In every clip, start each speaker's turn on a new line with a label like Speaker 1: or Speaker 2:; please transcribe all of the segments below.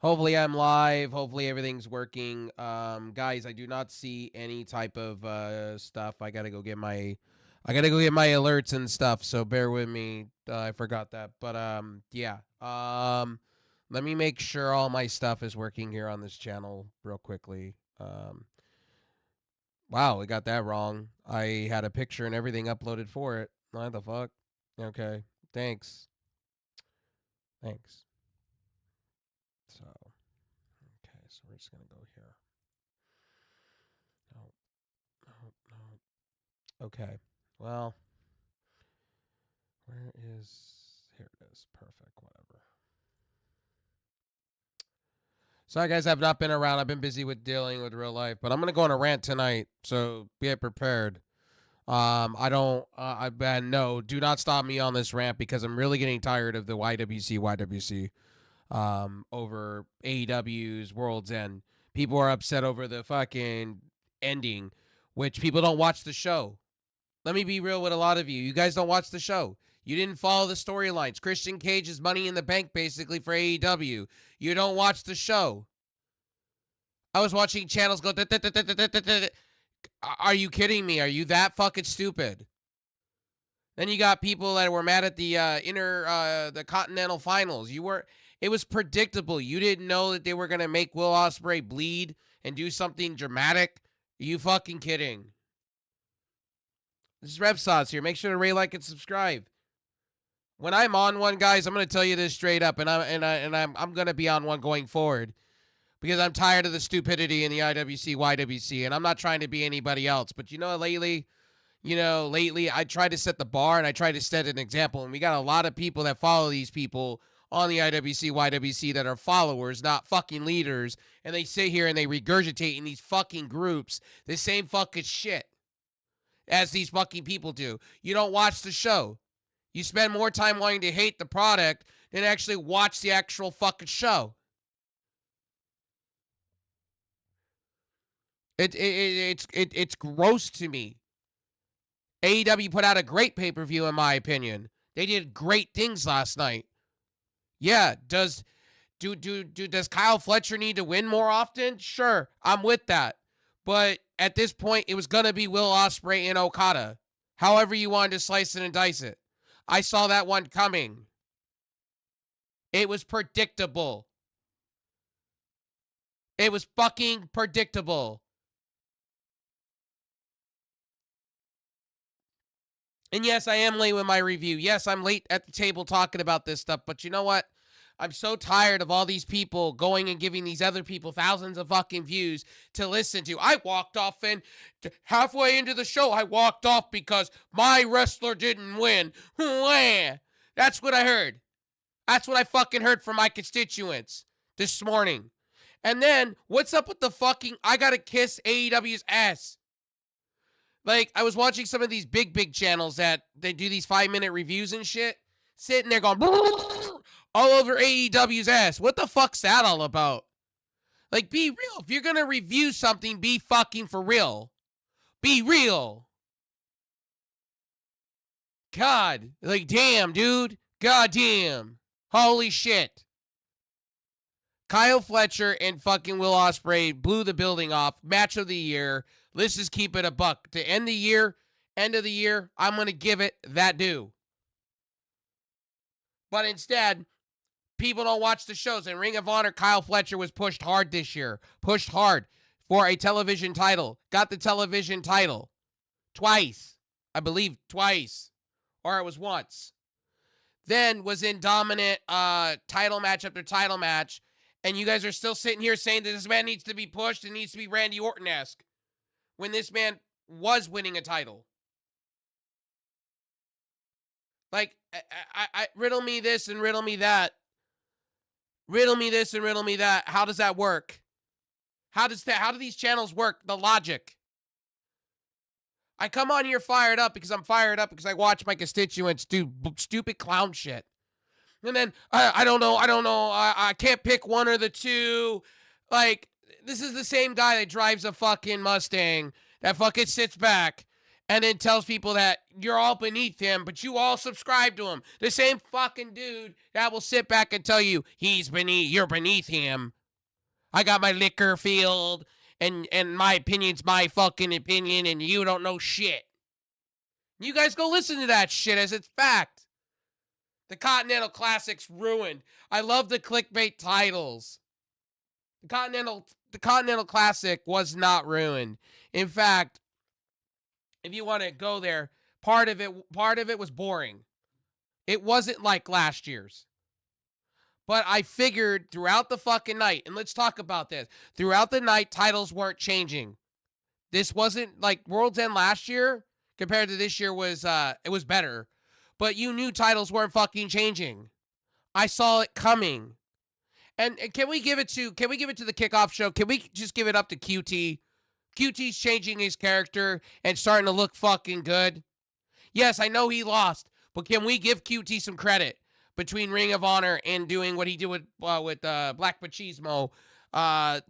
Speaker 1: Hopefully I'm live. Hopefully everything's working. Guys, I do not see any type of stuff. I gotta go get my alerts and stuff, so bear with me. I forgot that. But yeah. Let me make sure all my stuff is working here on this channel real quickly. Wow, we got that wrong. I had a picture and everything uploaded for it. What the fuck? Okay. Thanks. Thanks. So, okay, so we're just gonna go here. No, no, no. Okay. Well, where is. Here it is. Perfect. Whatever. Sorry, guys, I've not been around. I've been busy with dealing with real life, but I'm going to go on a rant tonight, so be prepared. I don't. No, do not stop me on this rant because I'm really getting tired of the YWC over AEW's World's End. People are upset over the fucking ending, which people don't watch the show. Let me be real with a lot of you. You guys don't watch the show. You didn't follow the storylines. Christian Cage is money in the bank basically for AEW. You don't watch the show. I was watching channels go. Are you kidding me? Are you that fucking stupid? Then you got people that were mad at the the Continental Finals. You were. It was predictable. You didn't know that they were gonna make Will Ospreay bleed and do something dramatic. Are you fucking kidding? This is RevSauce here. Make sure to rate, like, and subscribe. When I'm on one, guys, I'm gonna tell you this straight up, and I'm gonna be on one going forward because I'm tired of the stupidity in the IWC, YWC, and I'm not trying to be anybody else. But lately I tried to set the bar and I tried to set an example, and we got a lot of people that follow these people on the IWC, YWC that are followers, not fucking leaders, and they sit here and they regurgitate in these fucking groups the same fucking shit as these fucking people do. You don't watch the show. You spend more time wanting to hate the product than actually watch the actual fucking show. It's gross to me. AEW put out a great pay-per-view in my opinion. They did great things last night. Yeah, does Kyle Fletcher need to win more often? Sure, I'm with that. But at this point, it was gonna be Will Ospreay and Okada. However you wanted to slice it and dice it. I saw that one coming. It was predictable. It was fucking predictable. And yes, I am late with my review. Yes, I'm late at the table talking about this stuff. But you know what? I'm so tired of all these people going and giving these other people thousands of fucking views to listen to. I walked off and halfway into the show, I walked off because my wrestler didn't win. That's what I heard. That's what I fucking heard from my constituents this morning. And then, what's up with the fucking I gotta kiss AEW's ass? Like, I was watching some of these big channels that they do these 5-minute reviews and shit, sitting there going all over AEW's ass. What the fuck's that all about? Like, be real. If you're gonna review something, be fucking for real. Be real. God, like, damn, dude. God damn. Holy shit. Kyle Fletcher and fucking Will Ospreay blew the building off. Match of the year. Let's just keep it a buck. To end of the year, I'm going to give it that due. But instead, people don't watch the shows. In Ring of Honor, Kyle Fletcher was pushed hard this year. Pushed hard for a television title. Got the television title. Twice. I believe twice. Or it was once. Then was in dominant title match after title match. And you guys are still sitting here saying that this man needs to be pushed and needs to be Randy Orton-esque. When this man was winning a title. Like, I riddle me this and riddle me that. Riddle me this and riddle me that. How does that work? How do these channels work? The logic. I come on here fired up because I'm fired up because I watch my constituents do stupid clown shit. And then, I don't know, I can't pick one or the two. Like, this is the same guy that drives a fucking Mustang that fucking sits back and then tells people that you're all beneath him, but you all subscribe to him. The same fucking dude that will sit back and tell you you're beneath him. I got my liquor filled, and my opinion's my fucking opinion, and you don't know shit. You guys go listen to that shit as it's fact. The Continental Classic's ruined. I love the clickbait titles. The Continental Classic was not ruined. In fact, if you want to go there, part of it was boring. It wasn't like last year's. But I figured throughout the fucking night, and let's talk about this. Throughout the night, titles weren't changing. This wasn't like World's End last year compared to this year it was better. But you knew titles weren't fucking changing. I saw it coming. And can we give it to the kickoff show? Can we just give it up to QT? QT's changing his character and starting to look fucking good. Yes, I know he lost, but can we give QT some credit between Ring of Honor and doing what he did with Black Machismo,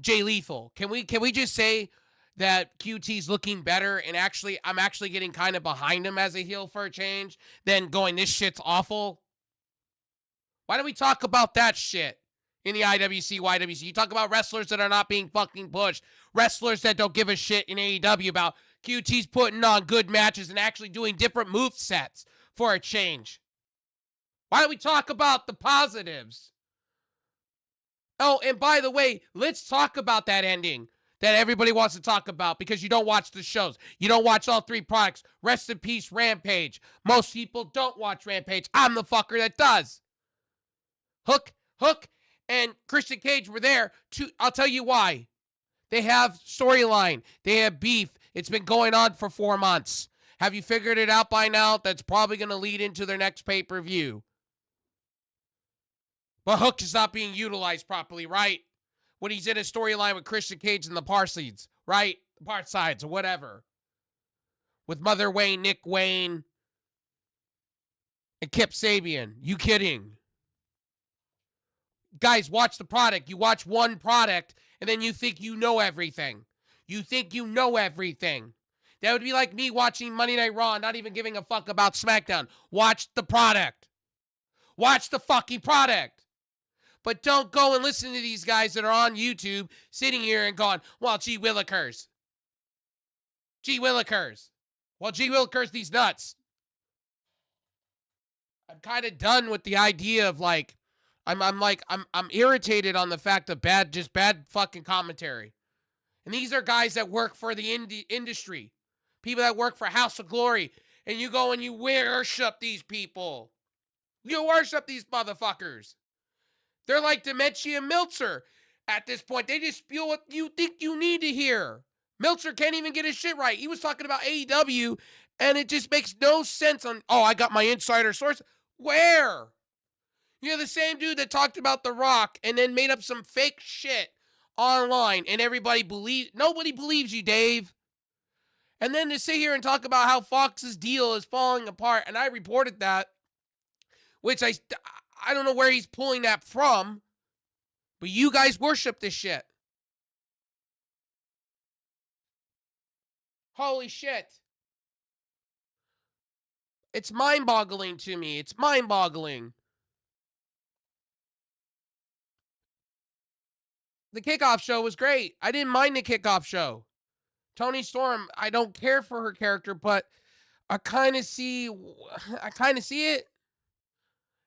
Speaker 1: Jay Lethal? Can we just say that QT's looking better, and I'm actually getting kind of behind him as a heel for a change than going, this shit's awful? Why don't we talk about that shit in the IWC, YWC? You talk about wrestlers that are not being fucking pushed, wrestlers that don't give a shit in AEW about QT's putting on good matches and actually doing different move sets for a change. Why don't we talk about the positives? Oh, and by the way, let's talk about that ending that everybody wants to talk about because you don't watch the shows. You don't watch all three products. Rest in peace, Rampage. Most people don't watch Rampage. I'm the fucker that does. Hook, and Christian Cage were there. I'll tell you why. They have storyline. They have beef. It's been going on for 4 months. Have you figured it out by now? That's probably going to lead into their next pay-per-view. But Hook is not being utilized properly, right? When he's in a storyline with Christian Cage and the Parsides, right? The Parsides or whatever. With Mother Wayne, Nick Wayne, and Kip Sabian. You kidding? Guys, watch the product. You watch one product, and then you think you know everything. You think you know everything. That would be like me watching Monday Night Raw and not even giving a fuck about SmackDown. Watch the product. Watch the fucking product. But don't go and listen to these guys that are on YouTube sitting here and going, well, gee willikers. Gee willikers. Well, gee willikers, these nuts. I'm kind of done with the idea of like, I'm irritated on the fact of bad fucking commentary. And these are guys that work for the industry. People that work for House of Glory. And you go and you worship these people. You worship these motherfuckers. They're like Dementia and Meltzer at this point. They just spew what you think you need to hear. Meltzer can't even get his shit right. He was talking about AEW, and it just makes no sense on, I got my insider source. Where? You're the same dude that talked about The Rock and then made up some fake shit online, and nobody believes you, Dave. And then to sit here and talk about how Fox's deal is falling apart, and I reported that, which I don't know where he's pulling that from, but you guys worship this shit. Holy shit. It's mind-boggling to me. It's mind-boggling. The kickoff show was great. I didn't mind the kickoff show. Toni Storm, I don't care for her character, but I kind of see it.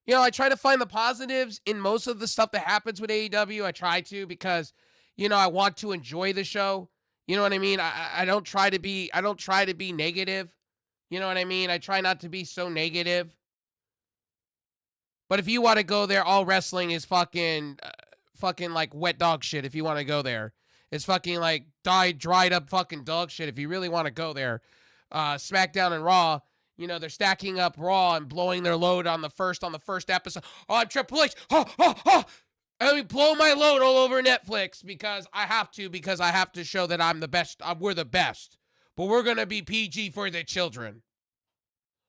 Speaker 1: You know, I try to find the positives in most of the stuff that happens with AEW. I try to because, you know, I want to enjoy the show. You know what I mean? I don't try to be negative. You know what I mean? I try not to be so negative. But if you want to go there, all wrestling is fucking like wet dog shit if you want to go there. It's fucking like dried up fucking dog shit if you really want to go there. SmackDown and Raw, you know, they're stacking up Raw and blowing their load on the first episode. Oh, I'm Triple H. Let me blow my load all over Netflix because I have to show that I'm the best. We're the best. But we're going to be PG for the children.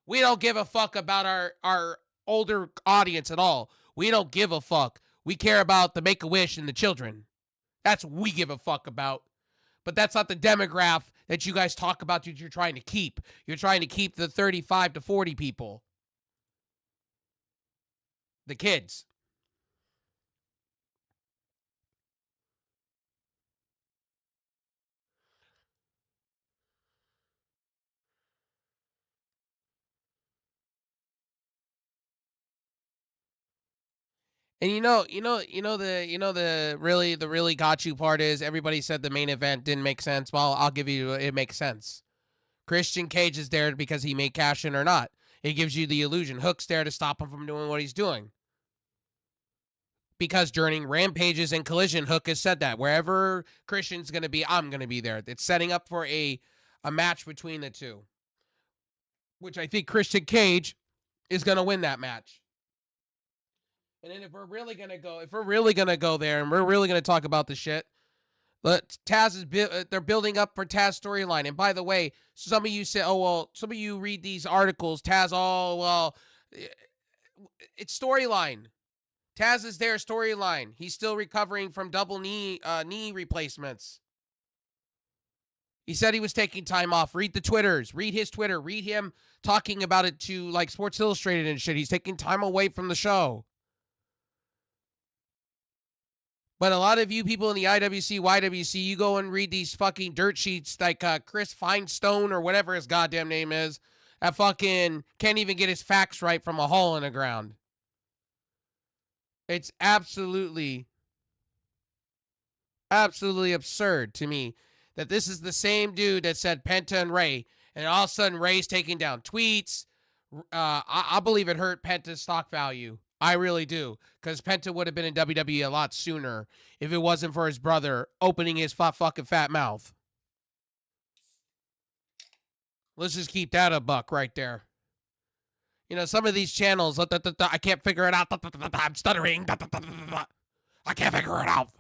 Speaker 1: We don't give a fuck about our older audience at all. We don't give a fuck. We care about the Make-A-Wish and the children. That's what we give a fuck about. But that's not the demographic that you guys talk about that you're trying to keep. You're trying to keep the 35 to 40 people. The kids. And the really got you part is everybody said the main event didn't make sense. Well, I'll give you it makes sense. Christian Cage is there because he may cash in or not. It gives you the illusion. Hook's there to stop him from doing what he's doing. Because during Rampages and Collision, Hook has said that wherever Christian's going to be, I'm going to be there. It's setting up for a match between the two, which I think Christian Cage is going to win that match. And then if we're really gonna go there, and we're really gonna talk about the shit, Taz is they're building up for Taz storyline. And by the way, some of you say, oh well, some of you read these articles, Taz, oh well, it's storyline. Taz is their storyline. He's still recovering from double knee replacements. He said he was taking time off. Read the Twitters. Read his Twitter. Read him talking about it to like Sports Illustrated and shit. He's taking time away from the show. But a lot of you people in the IWC, YWC, you go and read these fucking dirt sheets like Chris Feinstone or whatever his goddamn name is, that fucking can't even get his facts right from a hole in the ground. It's absolutely absurd to me that this is the same dude that said Penta and Ray, and all of a sudden Ray's taking down tweets. I believe it hurt Penta's stock value. I really do, because Penta would have been in WWE a lot sooner if it wasn't for his brother opening his fucking fat mouth. Let's just keep that a buck right there. You know, some of these channels, I can't figure it out. I'm stuttering. I can't figure it out.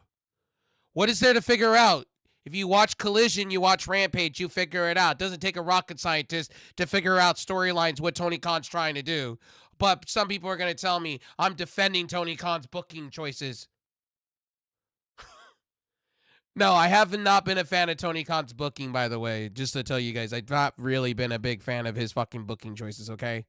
Speaker 1: What is there to figure out? If you watch Collision, you watch Rampage, you figure it out. It doesn't take a rocket scientist to figure out storylines, what Tony Khan's trying to do. But some people are going to tell me I'm defending Tony Khan's booking choices. No, I have not been a fan of Tony Khan's booking, by the way. Just to tell you guys, I've not really been a big fan of his fucking booking choices, okay?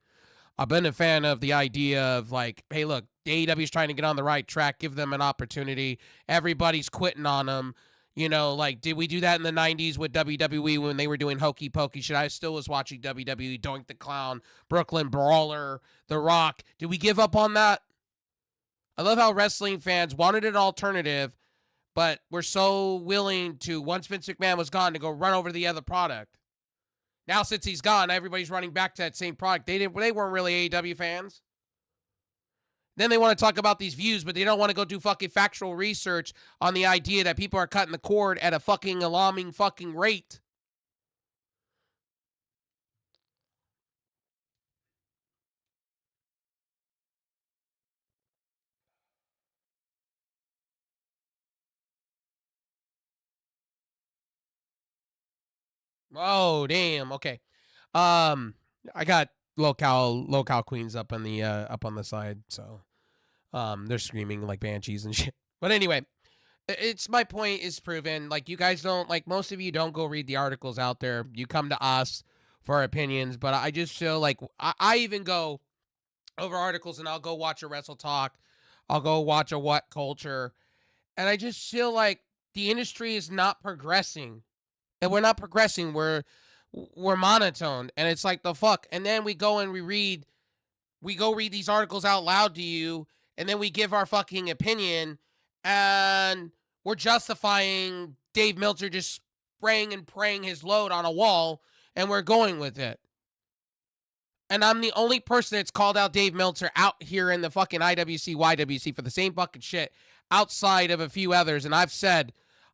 Speaker 1: I've been a fan of the idea of like, hey, look, AEW's trying to get on the right track. Give them an opportunity. Everybody's quitting on them. You know, like, did we do that in the 90s with WWE when they were doing Hokey Pokey shit? I still was watching WWE, Doink the Clown, Brooklyn Brawler, The Rock. Did we give up on that? I love how wrestling fans wanted an alternative, but we're so willing to, once Vince McMahon was gone, to go run over to the other product. Now, since he's gone, everybody's running back to that same product. They weren't really AEW fans. Then they want to talk about these views, but they don't want to go do fucking factual research on the idea that people are cutting the cord at a fucking alarming fucking rate. Oh, damn. Okay. I got locale queens up on the side, so they're screaming like banshees and shit. But anyway, it's my point is proven. Like, you guys don't, like, most of you don't go read the articles out there. You come to us for our opinions, but I just feel like I even go over articles and I'll go watch a Wrestle Talk. I'll go watch a What Culture. And I just feel like the industry is not progressing. And we're not progressing. We're monotone. And it's like, the fuck. And then we go read these articles out loud to you, and then we give our fucking opinion, and we're justifying Dave Meltzer just spraying and praying his load on a wall, and we're going with it. And I'm the only person that's called out Dave Meltzer out here in the fucking IWC, YWC for the same fucking shit outside of a few others. And I've said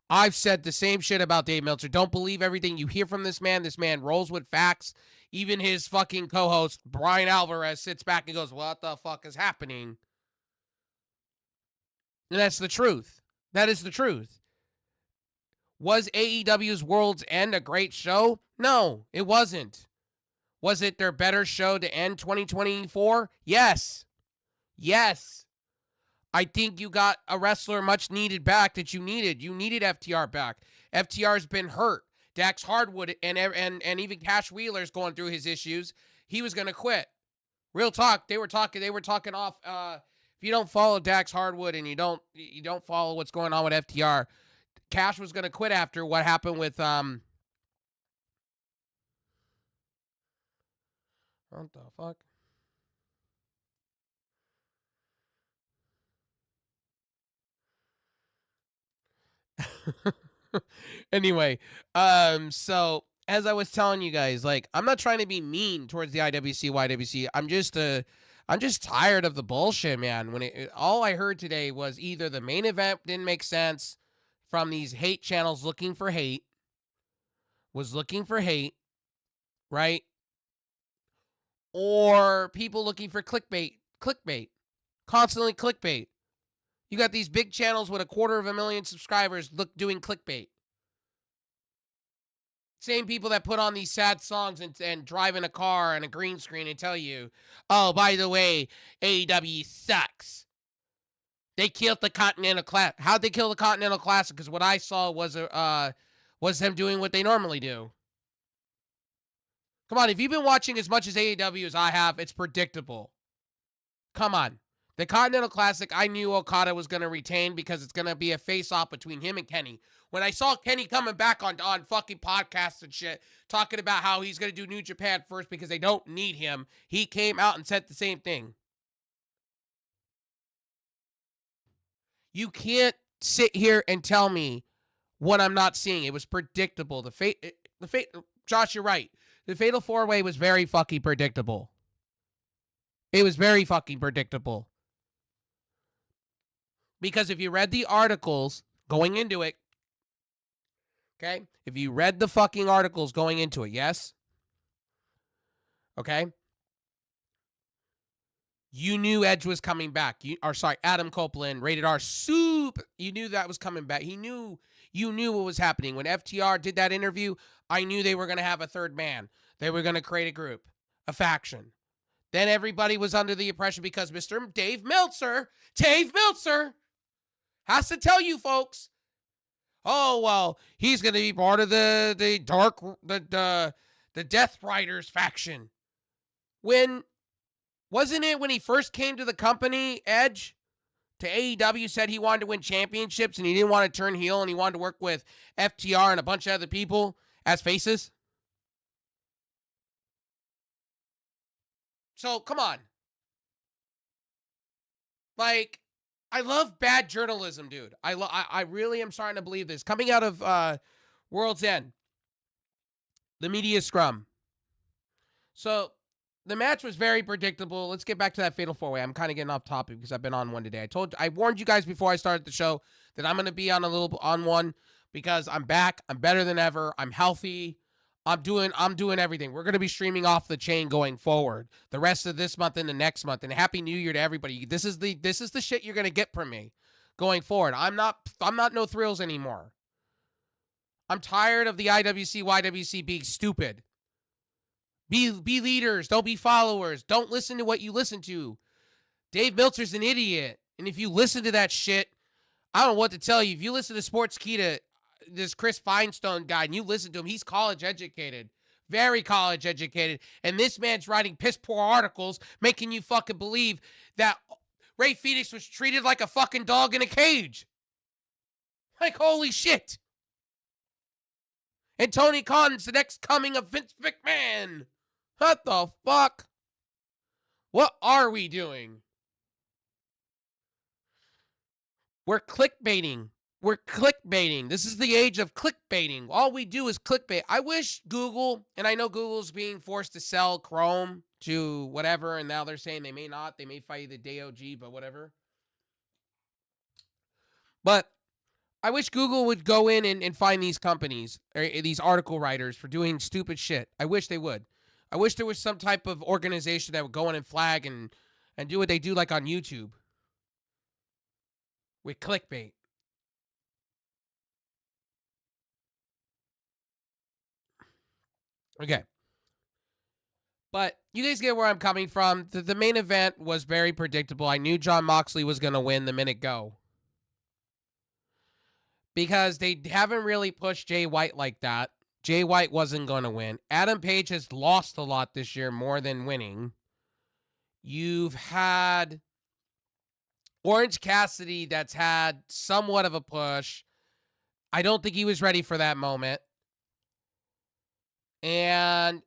Speaker 1: the same shit about Dave Meltzer. Don't believe everything you hear from this man. This man rolls with facts. Even his fucking co-host, Brian Alvarez, sits back and goes, what the fuck is happening? And that's the truth. That is the truth. Was AEW's World's End a great show? No, it wasn't. Was it their better show to end 2024? Yes. Yes. I think you got a wrestler much needed back that you needed. You needed FTR back. FTR's been hurt. Dax Hardwood and even Cash Wheeler's going through his issues, he was going to quit. Real talk. They were talking off. If you don't follow Dax Hardwood and you don't follow what's going on with FTR, Cash was going to quit after what happened with what the fuck? Anyway, so as I was telling you guys, like, I'm not trying to be mean towards the IWC, YWC. I'm just tired of the bullshit, man. All I heard today was either the main event didn't make sense from these hate channels looking for hate, right? Or people looking for clickbait, constantly clickbait. You got these big channels with 250,000 subscribers doing clickbait. Same people that put on these sad songs and drive in a car and a green screen and tell you, oh, by the way, AEW sucks. They killed the Continental Classic. How'd they kill the Continental Classic? Because what I saw was them doing what they normally do. Come on, if you've been watching as much as AEW as I have, it's predictable. Come on. The Continental Classic, I knew Okada was going to retain because it's going to be a face-off between him and Kenny. When I saw Kenny coming back on fucking podcasts and shit, talking about how he's going to do New Japan first because they don't need him, he came out and said the same thing. You can't sit here and tell me what I'm not seeing. It was predictable. Josh, you're right. The Fatal 4-Way was very fucking predictable. It was very fucking predictable. Because if you read the articles going into it, okay? If you read the fucking articles going into it, yes? Okay? You knew Edge was coming back. Adam Copeland, Rated R, soup. You knew that was coming back. You knew what was happening. When FTR did that interview, I knew they were going to have a third man. They were going to create a group, a faction. Then everybody was under the impression because Mr. Dave Meltzer has to tell you folks, oh, well, he's going to be part of the Death Riders faction. Wasn't it when he first came to the company, Edge, to AEW, said he wanted to win championships and he didn't want to turn heel and he wanted to work with FTR and a bunch of other people as faces? So, come on. Like, I love bad journalism, dude. I really am starting to believe this. Coming out of World's End, the media scrum. So, the match was very predictable. Let's get back to that Fatal 4-Way. I'm kind of getting off topic because I've been on one today. I warned you guys before I started the show that I'm going to be on one because I'm back. I'm better than ever. I'm healthy. I'm doing everything. We're going to be streaming off the chain going forward the rest of this month and the next month. And Happy New Year to everybody. This is the shit you're going to get from me going forward. I'm not no thrills anymore. I'm tired of the IWC, YWC being stupid. Be leaders. Don't be followers. Don't listen to what you listen to. Dave Meltzer's an idiot. And if you listen to that shit, I don't know what to tell you. If you listen to Sportskeeda, this Chris Feinstein guy, and you listen to him, he's college educated. Very college educated. And this man's writing piss poor articles making you fucking believe that Ray Phoenix was treated like a fucking dog in a cage. Like, holy shit. And Tony Khan's the next coming of Vince McMahon. What the fuck? What are we doing? We're clickbaiting. This is the age of clickbaiting. All we do is clickbait. I wish Google, and I know Google's being forced to sell Chrome to whatever, and now they're saying they may not. They may fight the DOG, but whatever. But I wish Google would go in and find these companies, or these article writers for doing stupid shit. I wish they would. I wish there was some type of organization that would go in and flag and do what they do like on YouTube. With clickbait. Okay. But you guys get where I'm coming from. The main event was very predictable. I knew Jon Moxley was going to win the minute go. Because they haven't really pushed Jay White like that. Jay White wasn't going to win. Adam Page has lost a lot this year more than winning. You've had Orange Cassidy that's had somewhat of a push. I don't think he was ready for that moment. And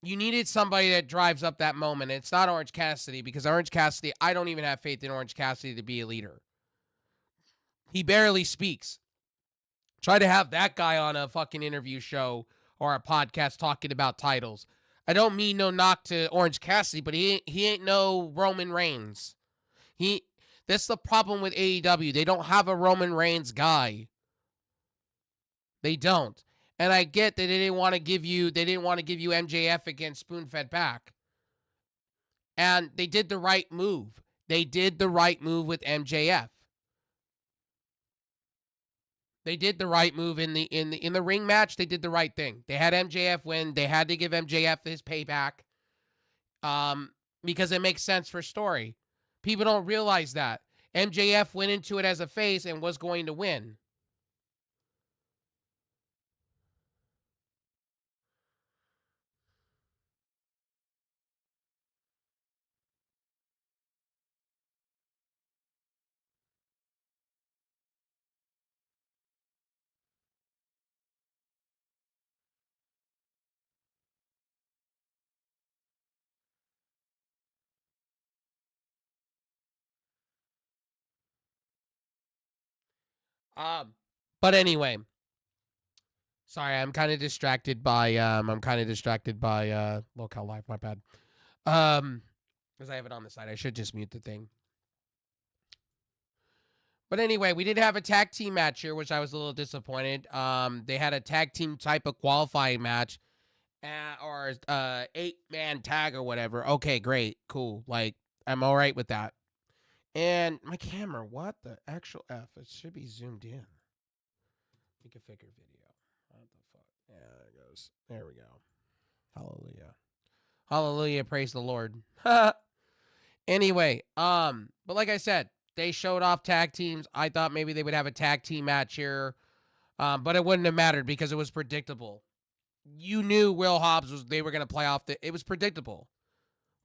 Speaker 1: you needed somebody that drives up that moment. It's not Orange Cassidy, because Orange Cassidy, I don't even have faith in Orange Cassidy to be a leader. He barely speaks. Try to have that guy on a fucking interview show or a podcast talking about titles. I don't mean no knock to Orange Cassidy, but he ain't no Roman Reigns. That's the problem with AEW. They don't have a Roman Reigns guy. They don't. And I get that they didn't want to give you MJF against Spoon-Fed Pac. And they did the right move. They did the right move with MJF. They did the right move in the ring match. They did the right thing. They had MJF win. They had to give MJF his payback, because it makes sense for story. People don't realize that MJF went into it as a face and was going to win. But anyway, sorry, I'm kind of distracted by Locale Live. My bad. Because I have it on the side. I should just mute the thing. But anyway, we did have a tag team match here, which I was a little disappointed. They had a tag team type of qualifying match, or 8-man tag or whatever. Okay, great, cool. Like, I'm all right with that. And my camera, what the actual F? It should be zoomed in. Make a figure video. What the fuck? Yeah, there it goes. There we go. Hallelujah. Hallelujah. Praise the Lord. Anyway, but like I said, they showed off tag teams. I thought maybe they would have a tag team match here, but it wouldn't have mattered because it was predictable. You knew Will Hobbs they were going to play off it was predictable.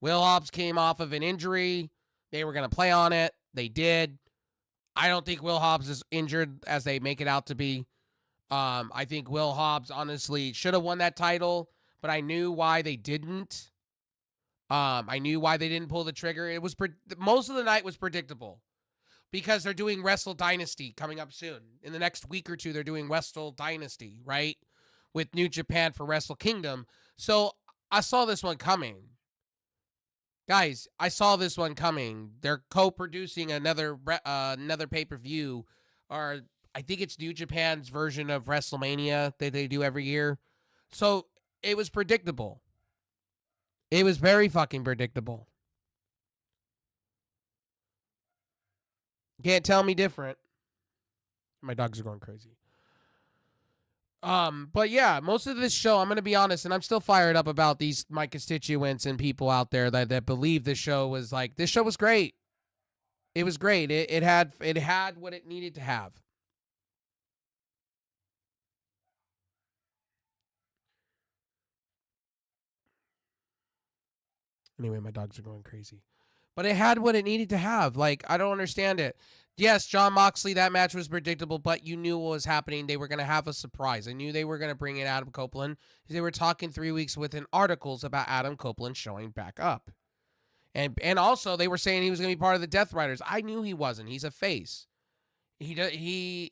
Speaker 1: Will Hobbs came off of an injury. They were going to play on it. They did. I don't think Will Hobbs is injured as they make it out to be. I think Will Hobbs honestly should have won that title, but I knew why they didn't. I knew why they didn't pull the trigger. It was most of the night was predictable because they're doing Wrestle Dynasty coming up soon. In the next week or two, they're doing Wrestle Dynasty, right? With New Japan for Wrestle Kingdom. So I saw this one coming. Guys, I saw this one coming. They're co-producing another pay-per-view, or I think it's New Japan's version of WrestleMania that they do every year. So it was predictable. It was very fucking predictable. Can't tell me different. My dogs are going crazy. But yeah, most of this show, I'm gonna be honest, and I'm still fired up about my constituents and people out there that believe this show was great. It was great. It had what it needed to have. Anyway, my dogs are going crazy. But it had what it needed to have. Like, I don't understand it. Yes, Jon Moxley, that match was predictable, but you knew what was happening. They were going to have a surprise. I knew they were going to bring in Adam Copeland. They were talking 3 weeks within articles about Adam Copeland showing back up. And also, they were saying he was going to be part of the Death Riders. I knew he wasn't. He's a face. He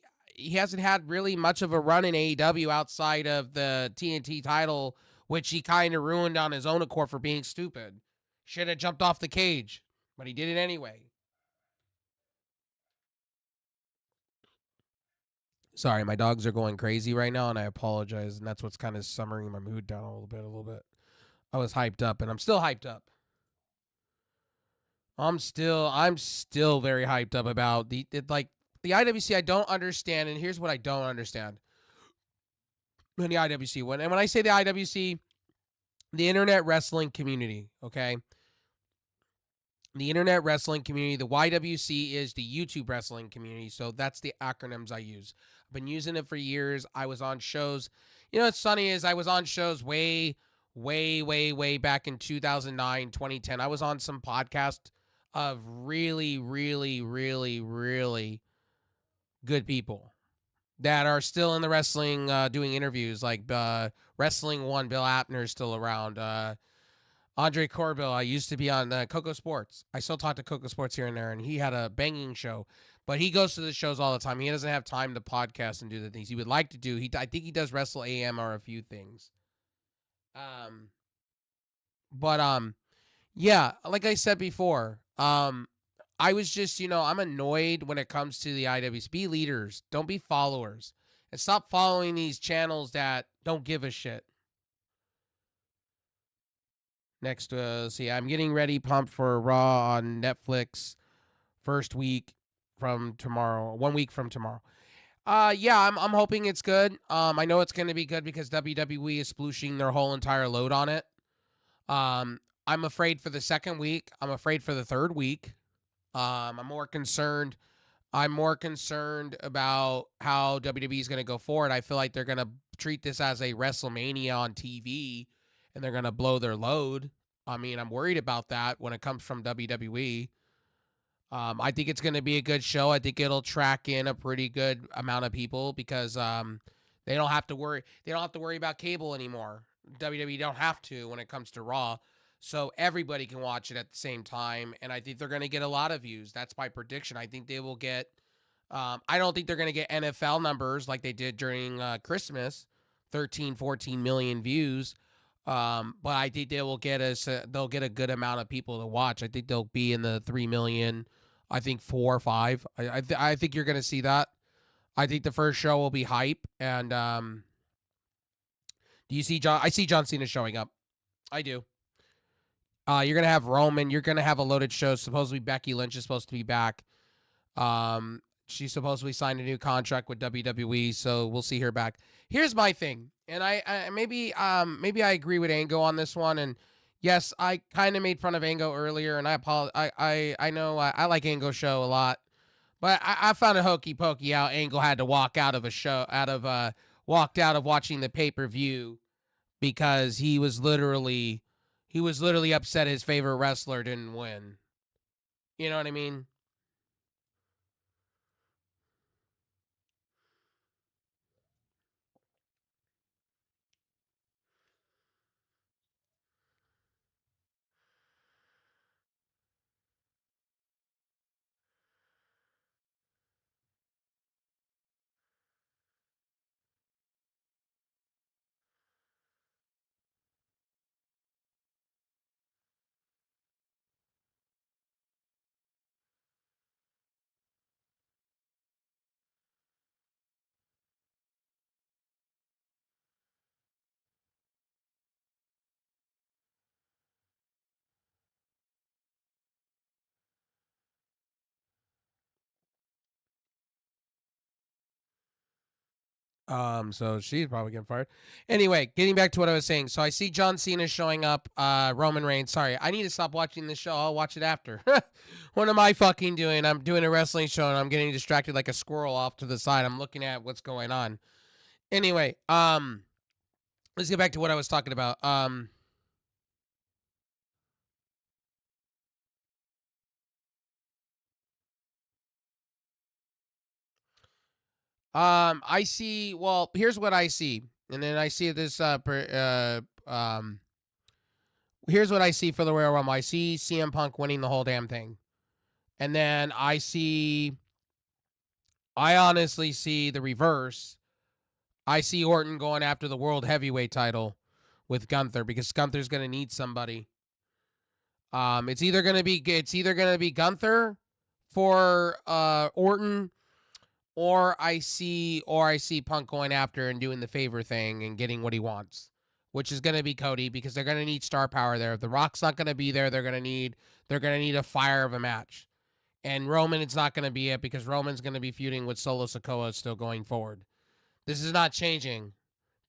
Speaker 1: hasn't had really much of a run in AEW outside of the TNT title, which he kind of ruined on his own accord for being stupid. Should have jumped off the cage, but he did it anyway. Sorry, my dogs are going crazy right now, and I apologize. And that's what's kind of summering my mood down a little bit. I was hyped up, and I'm still hyped up. I'm still very hyped up about the IWC. I don't understand, and here's what I don't understand. In the IWC, when I say the IWC, the Internet Wrestling Community, okay? The internet wrestling community. The YWC is the YouTube wrestling community. So that's the acronyms I use. I've been using it for years. I was on shows. You know what's funny is I was on shows way back in 2009, 2010. I was on some podcast of really good people that are still in the wrestling doing interviews, like Wrestling One. Bill Apner's still around. Andre Corbill, I used to be on Coco Sports. I still talk to Coco Sports here and there, and he had a banging show. But he goes to the shows all the time. He doesn't have time to podcast and do the things he would like to do. I think he does Wrestle AM or a few things. But yeah, like I said before, I was just, I'm annoyed when it comes to the IWs. Be leaders, don't be followers, and stop following these channels that don't give a shit. Next, see, I'm getting ready, pumped for Raw on Netflix. First week from tomorrow, 1 week from tomorrow. Yeah, I'm hoping it's good. I know it's gonna be good because WWE is splooshing their whole entire load on it. I'm afraid for the second week. I'm afraid for the third week. I'm more concerned. I'm more concerned about how WWE is gonna go forward. I feel like they're gonna treat this as a WrestleMania on TV, and they're gonna blow their load. I mean, I'm worried about that when it comes from WWE. I think it's going to be a good show. I think it'll track in a pretty good amount of people because they don't have to worry. They don't have to worry about cable anymore. WWE don't have to when it comes to Raw, so everybody can watch it at the same time. And I think they're going to get a lot of views. That's my prediction. I think they will get. I don't think they're going to get NFL numbers like they did during Christmas, 13, 14 million views. But I think they will get us. They'll get a good amount of people to watch. I think they'll be in the 3 million. I think 4 or 5. I think you're gonna see that. I think the first show will be hype. And do you see John? I see John Cena showing up. I do. You're gonna have Roman. You're gonna have a loaded show. Supposedly Becky Lynch is supposed to be back. She supposedly signed a new contract with WWE, so we'll see her back. Here's my thing, and I maybe I agree with Ango on this one. And yes, I kind of made fun of Ango earlier, and I apologize. I know I like Ango's show a lot, but I found it hokey pokey how Angle had to walk out of a show, walked out of watching the pay-per-view because he was literally upset his favorite wrestler didn't win. You know what I mean? So she's probably getting fired. Anyway, getting back to what I was saying. So I see John Cena showing up, Roman Reigns. Sorry, I need to stop watching this show. I'll watch it after. What am I fucking doing? I'm doing a wrestling show and I'm getting distracted like a squirrel off to the side. I'm looking at what's going on. Anyway, let's get back to what I was talking about. I see. Well, here's what I see, and then I see this. Here's what I see for the Royal Rumble. I see CM Punk winning the whole damn thing, and then I honestly see the reverse. I see Orton going after the World Heavyweight title with Gunther because Gunther's going to need somebody. It's either going to be Gunther for Orton, or I see Punk going after and doing the favor thing and getting what he wants, which is going to be Cody because they're going to need star power there. If The Rock's not going to be there, they're going to need a fire of a match. And Roman, it's not going to be it because Roman's going to be feuding with Solo Sikoa still going forward. This is not changing.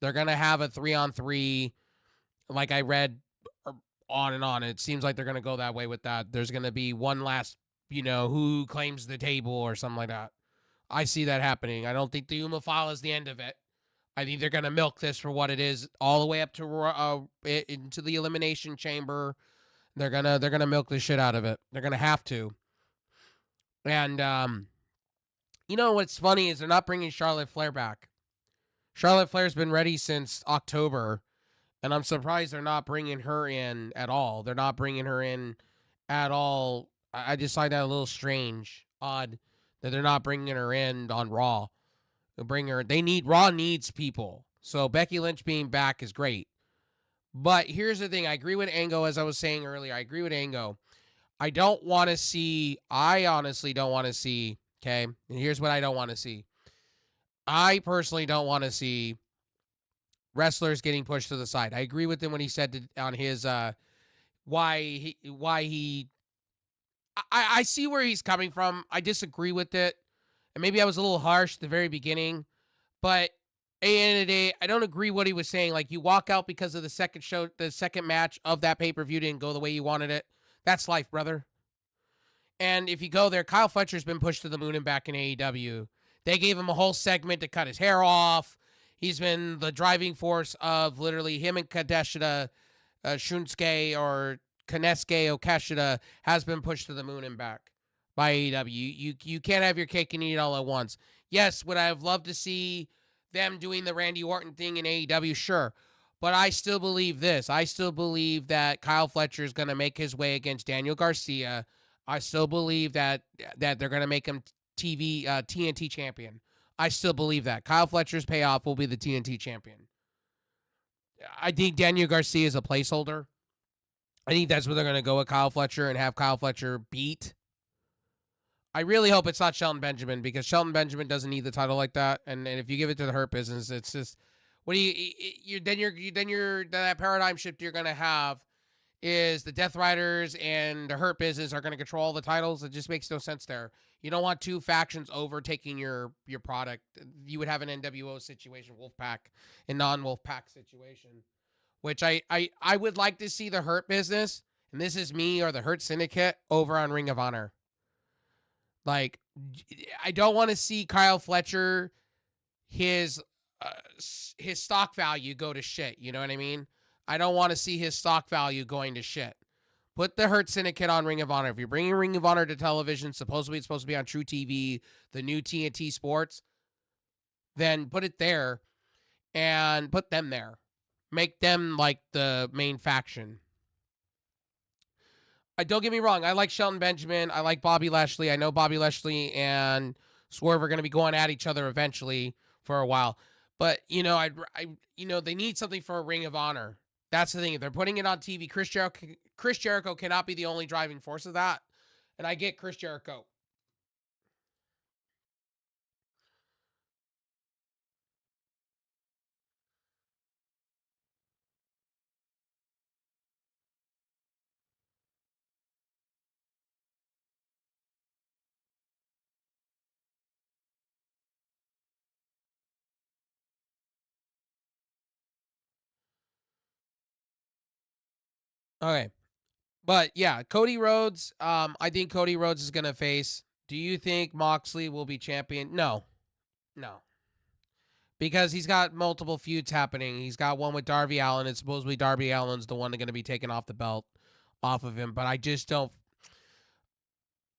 Speaker 1: They're going to have a 3-on-3, like I read on and on. It seems like they're going to go that way with that. There's going to be one last, who claims the table or something like that. I see that happening. I don't think the Uma file is the end of it. I think they're going to milk this for what it is, all the way up to into the elimination chamber. They're gonna milk the shit out of it. They're gonna have to. And what's funny is they're not bringing Charlotte Flair back. Charlotte Flair's been ready since October, and I'm surprised they're not bringing her in at all. They're not bringing her in at all. I just find that a little strange, odd that they're not bringing her in on Raw. Raw needs people. So Becky Lynch being back is great. But here's the thing. I agree with Ango, as I was saying earlier. I agree with Ango. I honestly don't want to see, okay? And here's what I don't want to see. I personally don't want to see wrestlers getting pushed to the side. I agree with him when he said on his why he I see where he's coming from. I disagree with it. And maybe I was a little harsh at the very beginning, but at the end of the day, I don't agree what he was saying. Like, you walk out because of the second match of that pay-per-view didn't go the way you wanted it. That's life, brother. And if you go there, Kyle Fletcher's been pushed to the moon and back in AEW. They gave him a whole segment to cut his hair off. He's been the driving force of literally him and Kadeshita, Shunsuke or Konosuke Okeshita has been pushed to the moon and back by AEW. You can't have your cake and eat it all at once. Yes, would I have loved to see them doing the Randy Orton thing in AEW? Sure. But I still believe this. I still believe that Kyle Fletcher is going to make his way against Daniel Garcia. I still believe that they're going to make him TNT champion. I still believe that. Kyle Fletcher's payoff will be the TNT champion. I think Daniel Garcia is a placeholder. I think that's where they're going to go with Kyle Fletcher and have Kyle Fletcher beat. I really hope it's not Shelton Benjamin, because Shelton Benjamin doesn't need the title like that. And if you give it to the Hurt Business, it's just, that paradigm shift you're going to have is the Death Riders and the Hurt Business are going to control all the titles. It just makes no sense there. You don't want two factions overtaking your product. You would have an NWO situation, Wolfpack, and non-Wolfpack situation, which I would like to see the Hurt Business, and this is me, or the Hurt Syndicate over on Ring of Honor. Like, I don't want to see Kyle Fletcher, his stock value go to shit. You know what I mean? I don't want to see his stock value going to shit. Put the Hurt Syndicate on Ring of Honor. If you're bringing Ring of Honor to television, supposedly it's supposed to be on True TV, the new TNT Sports, then put it there and put them there. Make them like the main faction. Don't get me wrong. I like Shelton Benjamin. I like Bobby Lashley. I know Bobby Lashley and Swerve are going to be going at each other eventually for a while. But, they need something for a Ring of Honor. That's the thing. If they're putting it on TV, Chris Jericho cannot be the only driving force of that. And I get Chris Jericho. Okay. But yeah, Cody Rhodes, I think Cody Rhodes is going to face. Do you think Moxley will be champion? No. Because he's got multiple feuds happening. He's got one with Darby Allin, and supposedly Darby Allin's the one that's going to be taking off the belt off of him. But I just don't.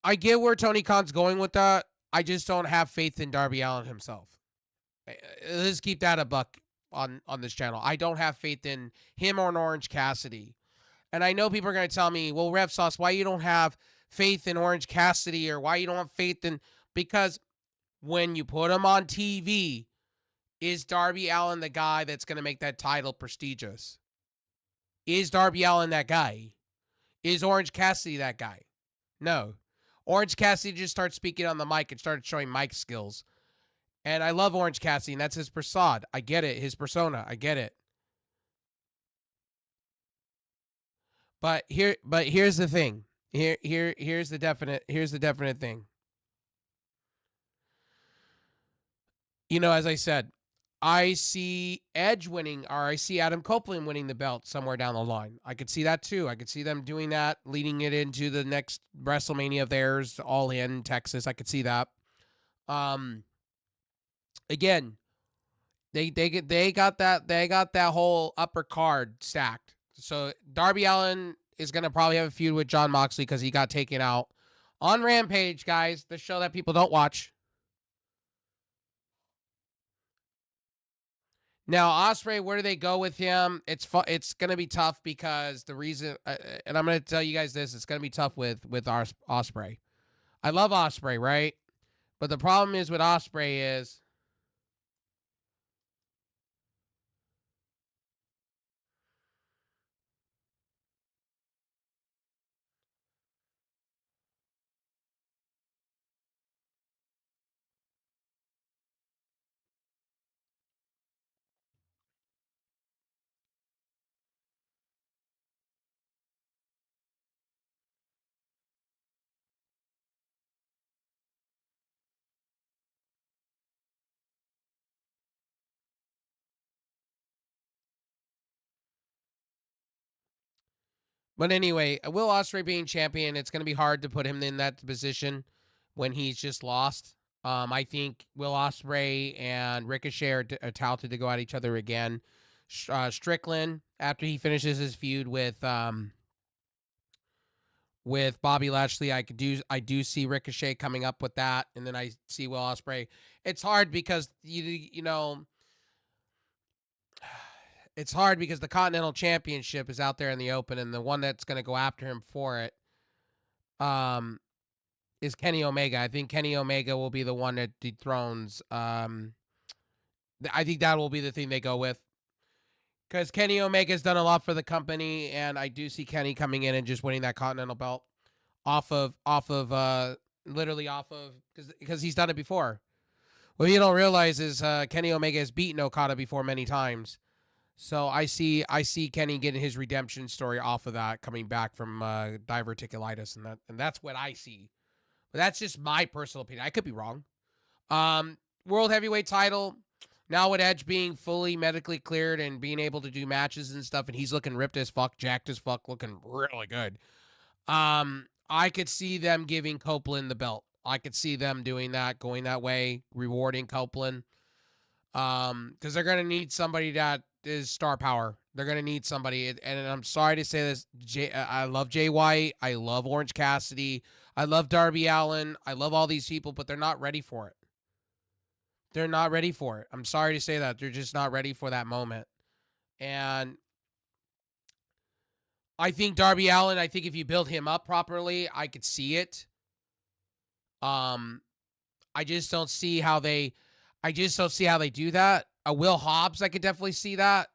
Speaker 1: I get where Tony Khan's going with that. I just don't have faith in Darby Allin himself. Let's keep that a buck on this channel. I don't have faith in him or an Orange Cassidy. And I know people are going to tell me, well, Rev Sauce, why you don't have faith in Orange Cassidy, or why you don't have faith in... Because when you put him on TV, is Darby Allin the guy that's going to make that title prestigious? Is Darby Allin that guy? Is Orange Cassidy that guy? No. Orange Cassidy just started speaking on the mic and started showing mic skills. And I love Orange Cassidy, and that's his persona. I get it. His persona. I get it. But here's the thing. Here's the definite thing. As I said, I see Edge winning, or I see Adam Copeland winning the belt somewhere down the line. I could see that too. I could see them doing that, leading it into the next WrestleMania of theirs, All In Texas. I could see that. Um, again, they got that whole upper card stacked. So Darby Allin is gonna probably have a feud with John Moxley because he got taken out on Rampage, guys. The show that people don't watch. Now Osprey, where do they go with him? It's gonna be tough because the reason, and I'm gonna tell you guys this, it's gonna be tough with Osprey. I love Osprey, right? But the problem is with Osprey is But anyway, Will Ospreay being champion, it's going to be hard to put him in that position when he's just lost. I think Will Ospreay and Ricochet are touted to go at each other again. Strickland, after he finishes his feud with Bobby Lashley, I do see Ricochet coming up with that, and then I see Will Ospreay. It's hard because it's hard because the Continental Championship is out there in the open, and the one that's going to go after him for it um, is Kenny Omega. I think Kenny Omega will be the one that dethrones. I think that will be the thing they go with because Kenny Omega's done a lot for the company, and I do see Kenny coming in and just winning that Continental belt off of literally off of because he's done it before. What you don't realize is Kenny Omega has beaten Okada before many times. So I see Kenny getting his redemption story off of that, coming back from diverticulitis, and that's what I see. But that's just my personal opinion. I could be wrong. World heavyweight title now with Edge being fully medically cleared and being able to do matches and stuff, and he's looking ripped as fuck, jacked as fuck, looking really good. I could see them giving Copeland the belt. I could see them doing that, going that way, rewarding Copeland. Because they're gonna need somebody that is star power. They're gonna need somebody, and I'm sorry to say this. I love Jay White. I love Orange Cassidy. I love Darby Allin. I love all these people, but they're not ready for it. They're not ready for it. I'm sorry to say that. They're just not ready for that moment. And I think Darby Allin, I think if you build him up properly, I could see it. Um, I just don't see how they do that. Will Hobbs, I could definitely see that.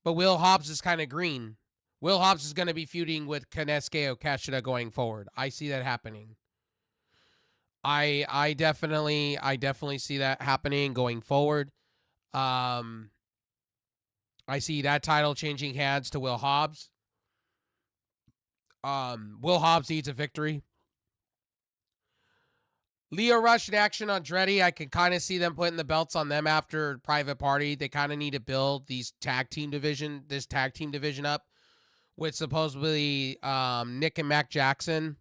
Speaker 1: But Will Hobbs is kind of green. Will Hobbs is going to be feuding with Konosuke Okashida going forward. I see that happening. I definitely see that happening going forward. Um, I see that title changing hands to Will Hobbs. Will Hobbs needs a victory. Leo Rush and Action Andretti, I can kind of see them putting the belts on them after Private Party. They kind of need to build this tag team division up with supposedly Nick and Mac Jackson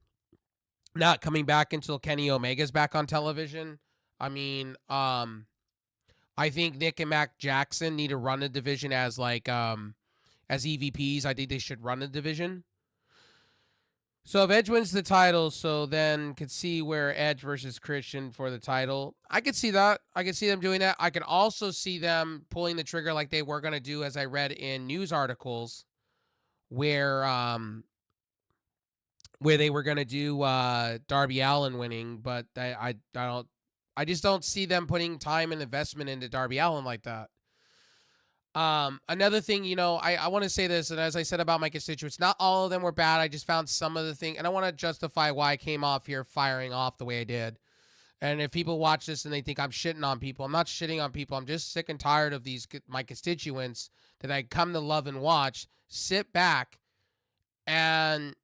Speaker 1: not coming back until Kenny Omega's back on television. I mean, I think Nick and Mac Jackson need to run the division as as EVPs. I think they should run the division. So if Edge wins the title, so then could see where Edge versus Christian for the title. I could see that. I could see them doing that. I could also see them pulling the trigger like they were going to do, as I read in news articles, where they were going to do Darby Allin winning, but I just don't see them putting time and investment into Darby Allin like that. Another thing, I want to say this, and as I said about my constituents, not all of them were bad. I just found some of the thing, and I want to justify why I came off here firing off the way I did. And if people watch this and they think I'm shitting on people, I'm not shitting on people. I'm just sick and tired of my constituents that I come to love and watch sit back and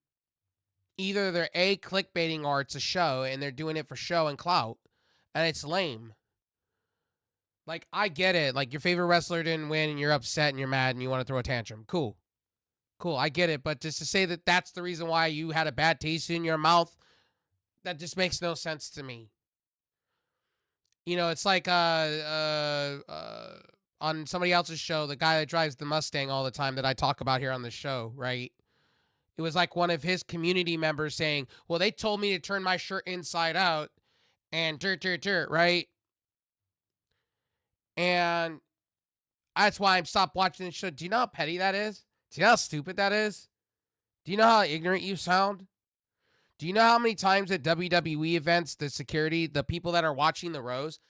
Speaker 1: either they're clickbaiting, or it's a show, and they're doing it for show and clout, and it's lame. Like, I get it. Like, your favorite wrestler didn't win and you're upset and you're mad and you want to throw a tantrum. Cool. Cool. I get it. But just to say that that's the reason why you had a bad taste in your mouth, that just makes no sense to me. You know, it's like on somebody else's show, the guy that drives the Mustang all the time that I talk about here on the show, right? It was like one of his community members saying, "Well, they told me to turn my shirt inside out and dirt, right?" And that's why I'm stopped watching the show. Do you know how petty that is? Do you know how stupid that is? Do you know how ignorant you sound? Do you know how many times at WWE events, the security, the people that are watching the rows,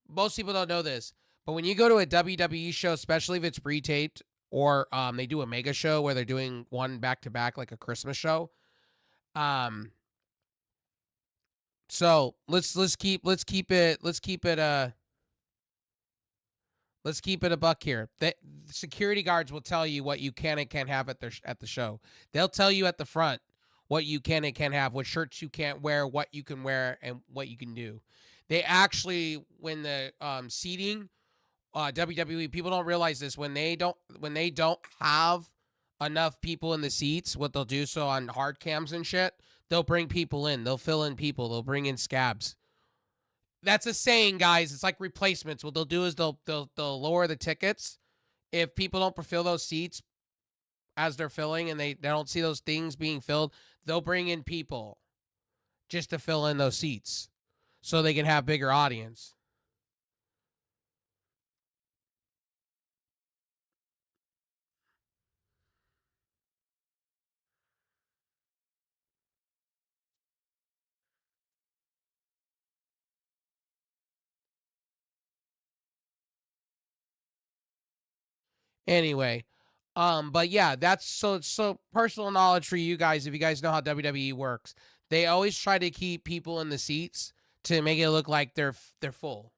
Speaker 1: most people don't know this, but when you go to a WWE show, especially if it's pre-taped or they do a mega show where they're doing one back to back, like a Christmas show. Um, so let's keep it a buck here. The security guards will tell you what you can and can't have at the show. They'll tell you at the front what you can and can't have, what shirts you can't wear, what you can wear, and what you can do. They actually, when the seating, WWE people don't realize this when they don't have enough people in the seats. What they'll do so on hard cams and shit, they'll bring people in. They'll fill in people. They'll bring in scabs. That's a saying, guys. It's like replacements. What they'll do is they'll lower the tickets if people don't fulfill those seats as they're filling and they don't see those things being filled. They'll bring in people just to fill in those seats so they can have bigger audience. Anyway, but yeah, that's so personal knowledge for you guys. If you guys know how WWE works, they always try to keep people in the seats to make it look like they're full.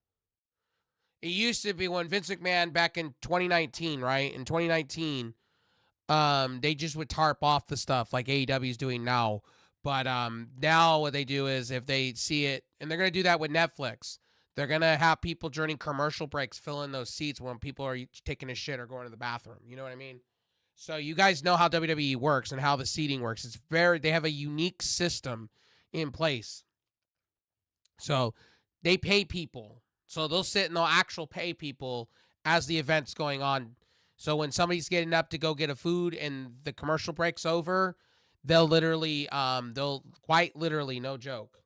Speaker 1: It used to be when Vince McMahon back in 2019, right? In 2019, they just would tarp off the stuff like AEW is doing now. But now what they do is if they see it, and they're gonna do that with Netflix, they're gonna have people during commercial breaks fill in those seats when people are taking a shit or going to the bathroom. You know what I mean? So you guys know how WWE works and how the seating works. They have a unique system in place. So they pay people. So they'll sit and they'll actual pay people as the event's going on. So when somebody's getting up to go get a food and the commercial break's over, they'll quite literally, no joke.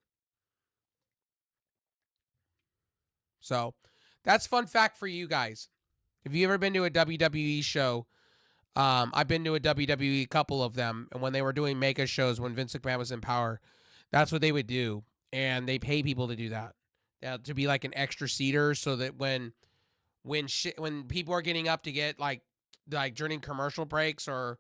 Speaker 1: So that's fun fact for you guys. If you ever been to a WWE show, I've been to a WWE couple of them, and when they were doing mega shows when Vince McMahon was in power, that's what they would do, and they pay people to do that, to be like an extra seater, so that when people are getting up to get like during commercial breaks, or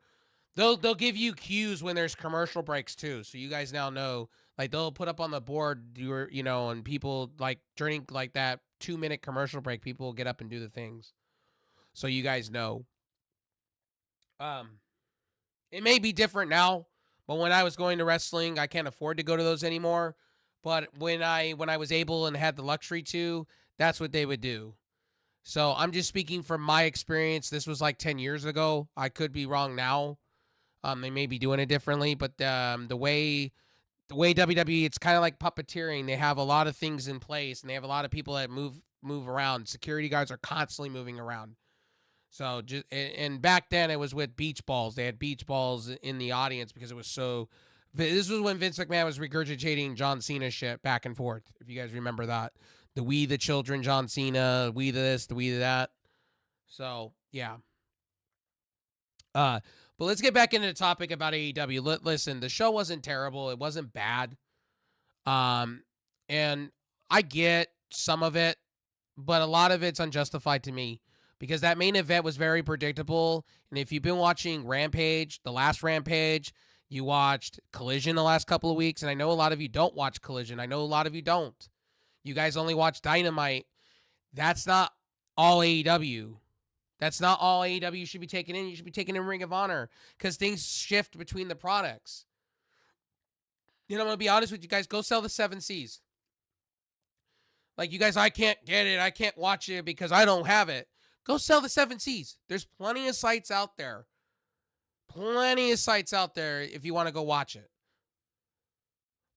Speaker 1: they'll give you cues when there's commercial breaks too, so you guys now know. Like they'll put up on the board, and people like during like that 2-minute commercial break, people will get up and do the things, so you guys know. Um, It may be different now, but when I was going to wrestling, I can't afford to go to those anymore. But when I was able and had the luxury to, that's what they would do. So I'm just speaking from my experience. This was like 10 years ago. I could be wrong now. They may be doing it differently, but the way WWE, it's kind of like puppeteering. They have a lot of things in place, and they have a lot of people that move around. Security guards are constantly moving around. So just and back then it was with beach balls. They had beach balls in the audience because it was so. This was when Vince McMahon was regurgitating John Cena shit back and forth. If you guys remember that, the "We the Children" John Cena, "We this," the "We that." So yeah. Uh, but let's get back into the topic about AEW. Listen, the show wasn't terrible. It wasn't bad. Um, and I get some of it, but a lot of it's unjustified to me because that main event was very predictable. And if you've been watching Rampage, the last Rampage, you watched Collision the last couple of weeks, and I know a lot of you don't watch Collision. I know a lot of you don't. You guys only watch Dynamite. That's not all AEW. That's not all AEW should be taken in. You should be taking in Ring of Honor because things shift between the products. I'm going to be honest with you guys. Go sell the 7 Cs. Like, you guys, I can't get it. I can't watch it because I don't have it. Go sell the 7Cs. There's plenty of sites out there. Plenty of sites out there if you want to go watch it.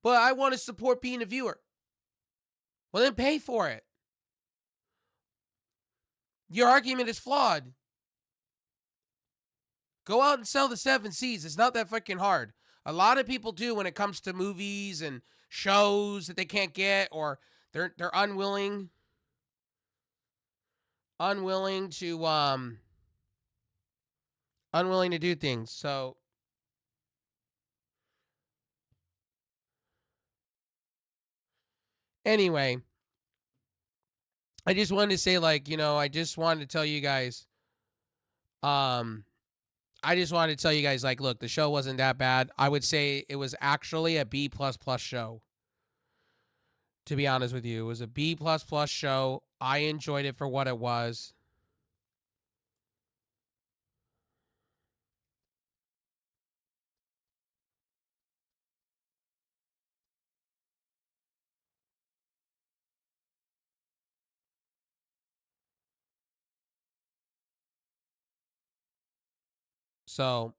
Speaker 1: But I want to support being a viewer. Well, then pay for it. Your argument is flawed. Go out and sell the 7Cs. It's not that fucking hard. A lot of people do when it comes to movies and shows that they can't get, or they're unwilling to unwilling to do things. So anyway, I just wanted to say, like, I just wanted to tell you guys, um, like, look, the show wasn't that bad. I would say it was actually a B plus plus show. To be honest with you, it was a B plus plus show. I enjoyed it for what it was. So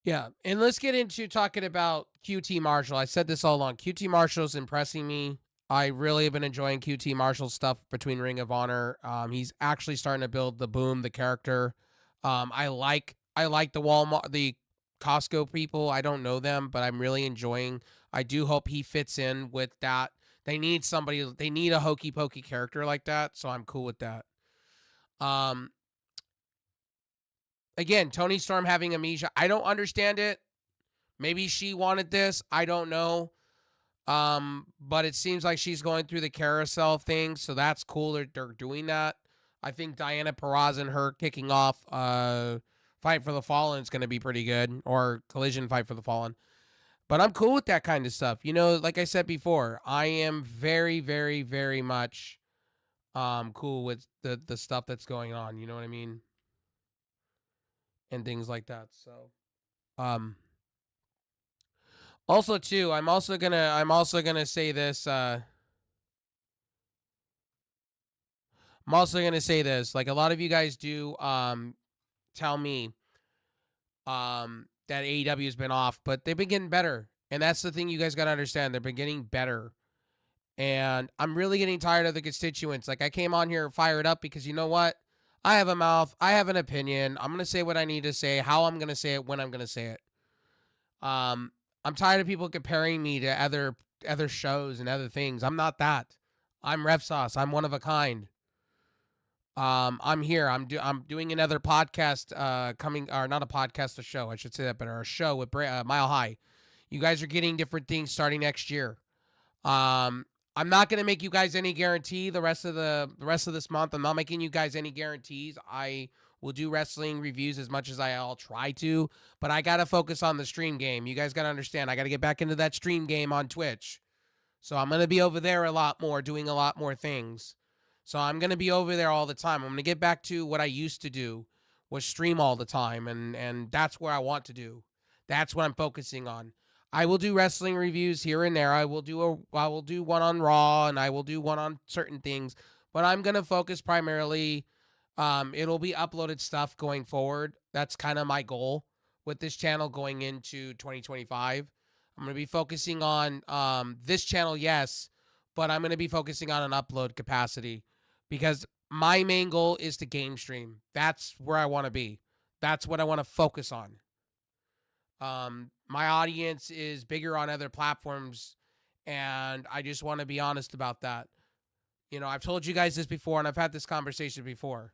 Speaker 1: yeah, and let's get into talking about QT Marshall. I said this all along. QT Marshall's impressing me. I really have been enjoying QT Marshall's stuff between Ring of Honor. He's actually starting to build the Boom, the character. I like the Costco people. I don't know them, but I'm really enjoying. I do hope he fits in with that. They need somebody. They need a hokey pokey character like that, so I'm cool with that. Um, Again, Tony Storm having amnesia. I don't understand it. Maybe she wanted this. I don't know. But it seems like she's going through the carousel thing, so that's cool. They're doing that. I think Diana Perraz and her kicking off Fight for the Fallen is going to be pretty good, or Collision Fight for the Fallen. But I'm cool with that kind of stuff. Like I said before, I am very, very, very much cool with the stuff that's going on. You know what I mean? And things like that. So, um, also too, I'm also gonna say this. I'm also gonna say this. Like, a lot of you guys do tell me that AEW has been off, but they've been getting better. And that's the thing you guys gotta understand. They've been getting better. And I'm really getting tired of the constituents. Like, I came on here fired up because, you know what? I have a mouth. I have an opinion. I'm gonna say what I need to say, how I'm gonna say it, when I'm gonna say it. Um, I'm tired of people comparing me to other shows and other things. I'm not that. I'm Rev Sauce. I'm one of a kind. I'm here. I'm doing another podcast. Coming, or not a podcast, a show. I should say that better. A show with Mile High. You guys are getting different things starting next year. Um, I'm not gonna make you guys any guarantee the rest of this month. I'm not making you guys any guarantees. I will do wrestling reviews as much as I'll try to, but I gotta focus on the stream game. You guys gotta understand. I gotta get back into that stream game on Twitch. So I'm gonna be over there a lot more, doing a lot more things. So I'm gonna be over there all the time. I'm gonna get back to what I used to do, was stream all the time, and that's where I want to do. That's what I'm focusing on. I will do wrestling reviews here and there. I will do one on Raw, and I will do one on certain things, but I'm gonna focus primarily. It'll be uploaded stuff going forward. That's kind of my goal with this channel going into 2025. I'm going to be focusing on this channel, yes, but I'm going to be focusing on an upload capacity because my main goal is to game stream. That's where I want to be. That's what I want to focus on. My audience is bigger on other platforms, and I just want to be honest about that. I've told you guys this before, and I've had this conversation before.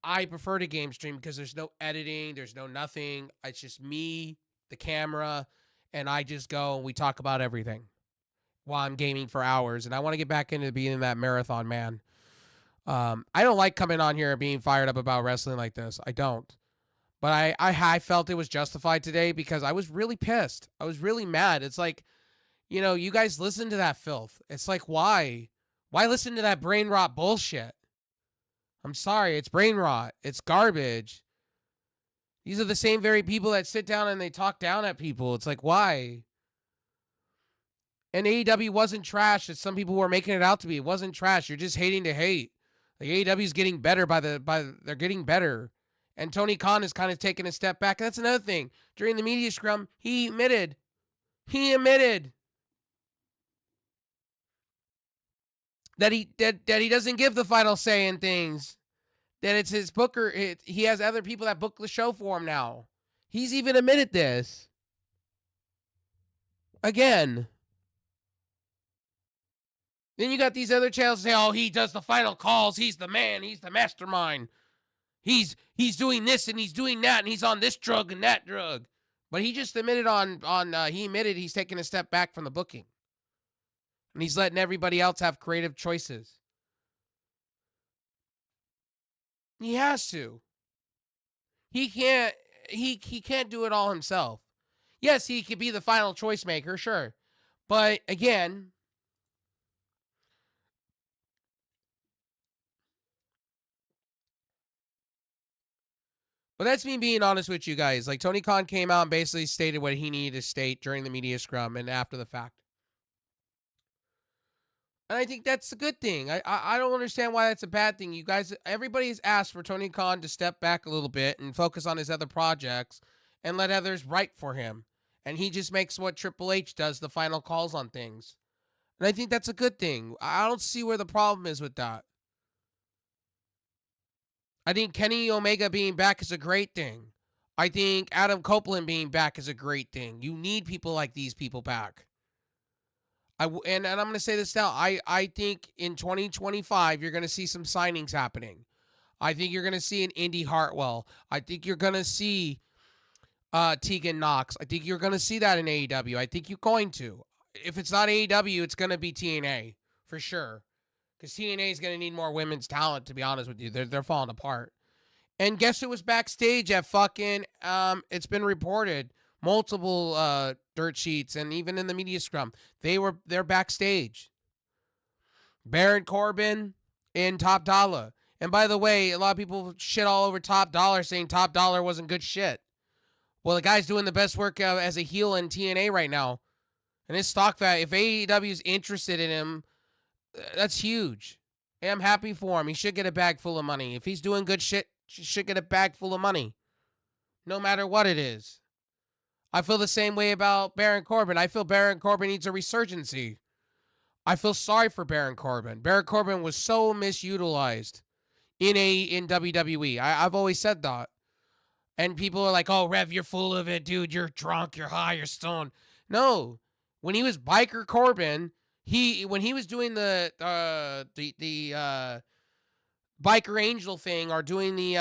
Speaker 1: I prefer to game stream because there's no editing, there's no nothing. It's just me, the camera, and I just go and we talk about everything while I'm gaming for hours. And I want to get back into being that marathon man. I don't like coming on here and being fired up about wrestling like this. I don't. But I felt it was justified today because I was really pissed. I was really mad. It's like, you guys listen to that filth. It's like, why? Why listen to that brain rot bullshit? I'm sorry, it's brain rot. It's garbage. These are the same very people that sit down and they talk down at people. It's like, why? And AEW wasn't trash as some people were making it out to be. It wasn't trash. You're just hating to hate. Like AEW's getting better they're getting better. And Tony Khan is kind of taking a step back. That's another thing. During the media scrum, he admitted that he doesn't give the final say in things. That it's his booker. He has other people that book the show for him now. He's even admitted this. Again. Then you got these other channels that say, "Oh, he does the final calls. He's the man. He's the mastermind. He's doing this and he's doing that and he's on this drug and that drug." But he just admitted he admitted he's taking a step back from the booking. And he's letting everybody else have creative choices. He has to. He can't do it all himself. Yes, he could be the final choice maker, sure. But again, that's me being honest with you guys. Like, Tony Khan came out and basically stated what he needed to state during the media scrum and after the fact. And I think that's a good thing. I don't understand why that's a bad thing. You guys, everybody's asked for Tony Khan to step back a little bit and focus on his other projects and let others write for him. And he just makes what Triple H does, the final calls on things. And I think that's a good thing. I don't see where the problem is with that. I think Kenny Omega being back is a great thing. I think Adam Copeland being back is a great thing. You need people like these people back. And I'm going to say this now. I think in 2025 you're going to see some signings happening. I think you're going to see an Indy Hartwell. I think you're going to see Tegan Knox. I think you're going to see that in AEW. I think you're going to. If it's not AEW, it's going to be TNA for sure. Because TNA is going to need more women's talent, to be honest with you. They're falling apart. And guess who was backstage at fucking, it's been reported, multiple dirt sheets and even in the media scrum. They're backstage. Baron Corbin and Top Dollar. And by the way, a lot of people shit all over Top Dollar saying Top Dollar wasn't good shit. Well, the guy's doing the best work as a heel in TNA right now. And his stock value, if AEW is interested in him, that's huge. Hey, I'm happy for him. He should get a bag full of money. If he's doing good shit, he should get a bag full of money. No matter what it is. I feel the same way about Baron Corbin. I feel Baron Corbin needs a resurgency. I feel sorry for Baron Corbin. Baron Corbin was so misutilized in WWE. I've always said that. And people are like, "Oh, Rev, you're full of it, dude. You're drunk, you're high, you're stoned." No. When he was Biker Corbin, when he was doing the Biker Angel thing or doing the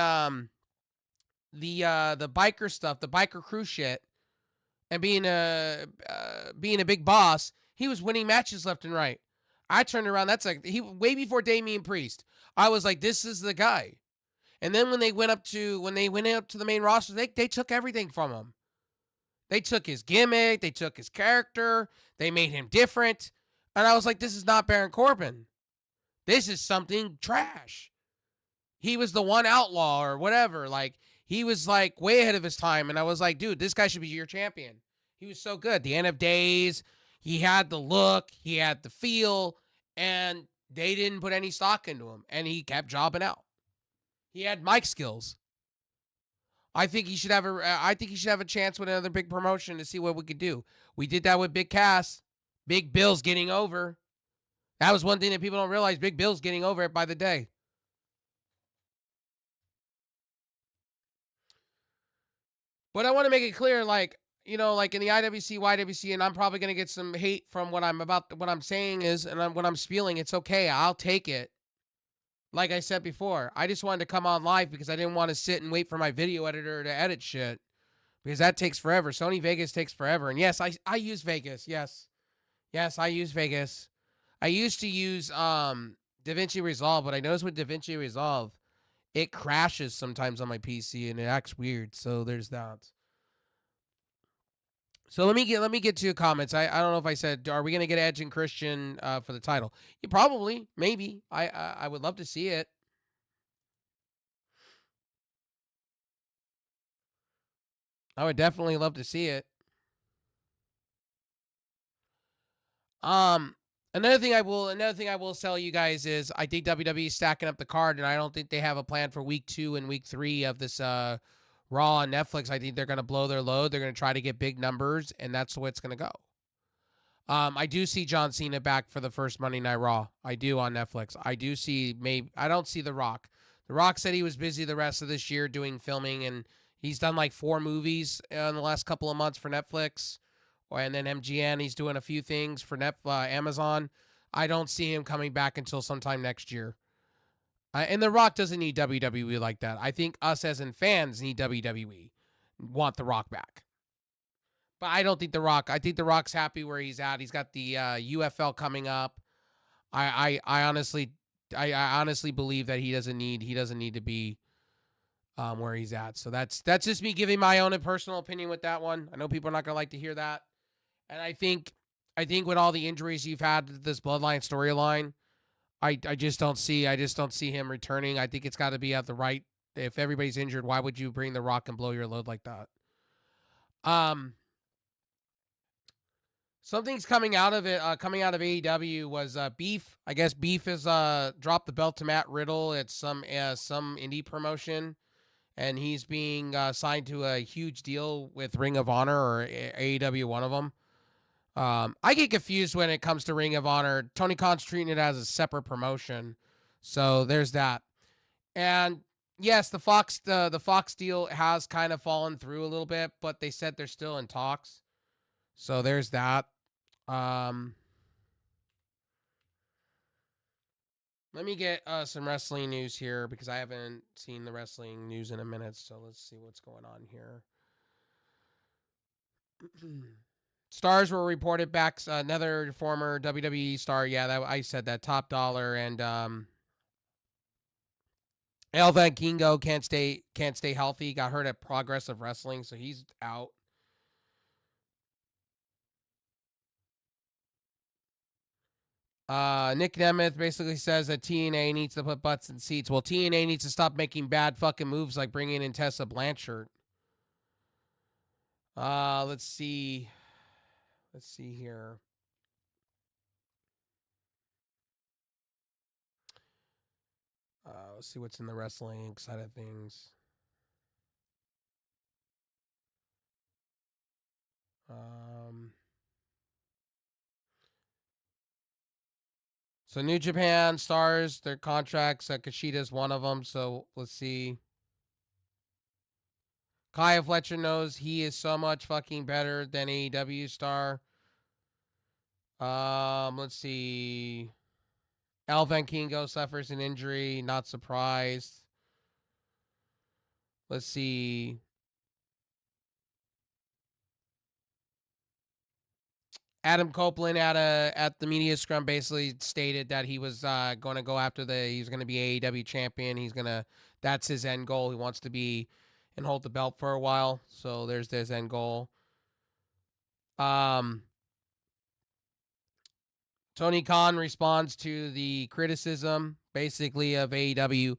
Speaker 1: biker stuff, the biker crew shit, and being a big boss, he was winning matches left and right. I turned around. That's like he way before Damian Priest. I was like, this is the guy. And then when they went up to the main roster, they took everything from him. They took his gimmick, they took his character, they made him different. And I was like, this is not Baron Corbin. This is something trash. He was the one outlaw or whatever. Like, he was like way ahead of his time. And I was like, dude, this guy should be your champion. He was so good. The end of days, he had the look, he had the feel, and they didn't put any stock into him. And he kept jobbing out. He had mic skills. I think he should have a chance with another big promotion to see what we could do. We did that with Big Cass. Big Bill's getting over. That was one thing that people don't realize. Big Bill's getting over it by the day. But I want to make it clear, like, you know, like in the IWC, YWC, and I'm probably going to get some hate from what I'm saying is, and what I'm spewing. It's okay. I'll take it. Like I said before, I just wanted to come on live because I didn't want to sit and wait for my video editor to edit shit. Because that takes forever. Sony Vegas takes forever. And yes, I use Vegas. Yes. Yes, I use Vegas. I used to use DaVinci Resolve, but I noticed with DaVinci Resolve, it crashes sometimes on my PC and it acts weird. So there's that. So let me get to your comments. I don't know if I said, are we gonna get Edge and Christian for the title? Yeah, probably, maybe. I would love to see it. I would definitely love to see it. Um, another thing I will tell you guys is I think WWE is stacking up the card, and I don't think they have a plan for week 2 and week 3 of this Raw on Netflix. I think they're gonna blow their load. They're gonna try to get big numbers, and that's the way it's gonna go. I do see John Cena back for the first Monday Night Raw. I do on Netflix. I do see I don't see The Rock. The Rock said he was busy the rest of this year doing filming, and he's done like 4 movies in the last couple of months for Netflix, and then MGN. He's doing a few things for Amazon. I don't see him coming back until sometime next year. And The Rock doesn't need WWE like that. I think us as in fans need WWE, want The Rock back. But I don't think The Rock. I think The Rock's happy where he's at. He's got the UFL coming up. I honestly, I honestly believe that he doesn't need to be where he's at. So that's just me giving my own personal opinion with that one. I know people are not gonna like to hear that, and I think with all the injuries you've had to this Bloodline storyline, I just don't see him returning. I think it's got to be at the right. If everybody's injured, why would you bring The Rock and blow your load like that? Um, Something's coming out of it. Coming out of AEW was Beef. I guess Beef has dropped the belt to Matt Riddle at some indie promotion, and he's being signed to a huge deal with Ring of Honor or AEW, one of them. I get confused when it comes to Ring of Honor. Tony Khan's treating it as a separate promotion, so there's that. And yes, the Fox deal has kind of fallen through a little bit, but they said they're still in talks. So there's that. Um, Let me get some wrestling news here because I haven't seen the wrestling news in a minute. So let's see what's going on here. Stars were reported back. Another former WWE star. Yeah, that I said that. Top Dollar and El Kingo can't stay healthy. Got hurt at Progressive Wrestling, so he's out. Nick Nemeth basically says that TNA needs to put butts in seats. Well, TNA needs to stop making bad fucking moves like bringing in Tessa Blanchard. Let's see. Let's see here. Let's see what's in the wrestling side of things. Um, so New Japan stars their contracts. Kashida's one of them. So let's see. Kaya Fletcher knows he is so much fucking better than AEW star. Let's see. El Kingo suffers an injury. Not surprised. Let's see. Adam Copeland at the media scrum basically stated that he was going to go after he's going to be AEW champion. That's his end goal. He wants to be and hold the belt for a while. So there's his end goal. Tony Khan responds to the criticism basically of AEW.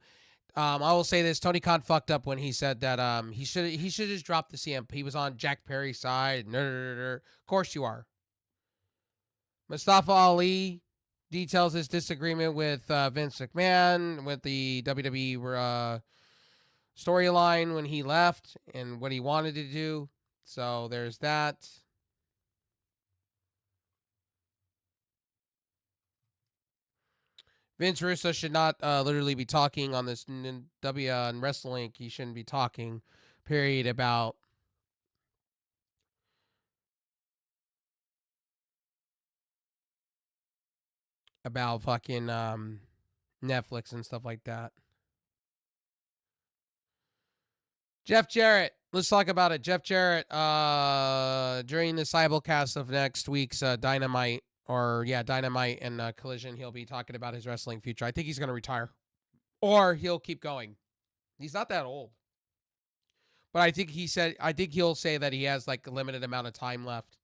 Speaker 1: I will say this: Tony Khan fucked up when he said that he should just drop the CM. He was on Jack Perry's side. Of course you are. Mustafa Ali details his disagreement with Vince McMahon with the WWE storyline when he left and what he wanted to do. So there's that. Vince Russo should not literally be talking on this WrestleLink. He shouldn't be talking, period, about fucking Netflix and stuff like that. Jeff Jarrett. Let's talk about it. Jeff Jarrett, during the simulcast of next week's Dynamite, Dynamite and Collision, he'll be talking about his wrestling future. I think he's going to retire. Or he'll keep going. He's not that old. But I think he'll say that he has like a limited amount of time left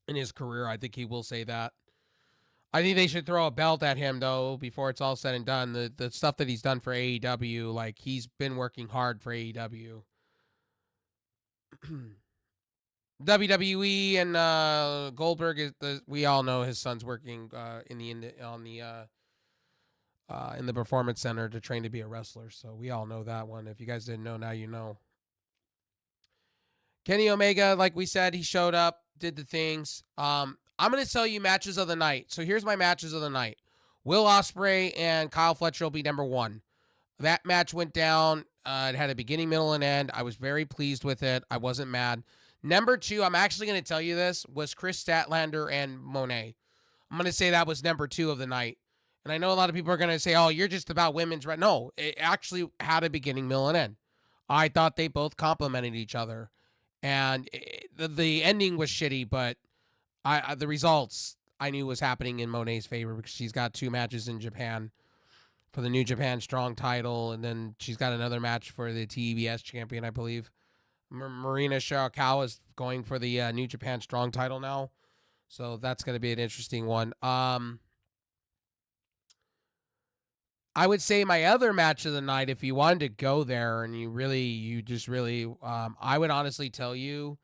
Speaker 1: in his career. I think he will say that. I think they should throw a belt at him though before it's all said and done. The stuff that he's done for AEW, like he's been working hard for AEW. WWE and Goldberg we all know his son's working in the performance center to train to be a wrestler. So we all know that one. If you guys didn't know, now you know. Kenny Omega, like we said, he showed up, did the things. I'm gonna tell you matches of the night. So here's my matches of the night. Will Ospreay and Kyle Fletcher will be number 1. That match went down. It had a beginning, middle, and end. I was very pleased with it. I wasn't mad. Number 2, I'm actually going to tell you this, was Chris Statlander and Monet. I'm going to say that was number 2 of the night. And I know a lot of people are going to say, oh, you're just about women's right. No, it actually had a beginning, middle, and end. I thought they both complemented each other. And the ending was shitty, but the results I knew was happening in Monet's favor because she's got 2 matches in Japan for the New Japan Strong title, and then she's got another match for the TBS champion, I believe. Marina Shirakawa is going for the New Japan Strong title now, so that's going to be an interesting one. I would say my other match of the night, if you wanted to go there and I would honestly tell you,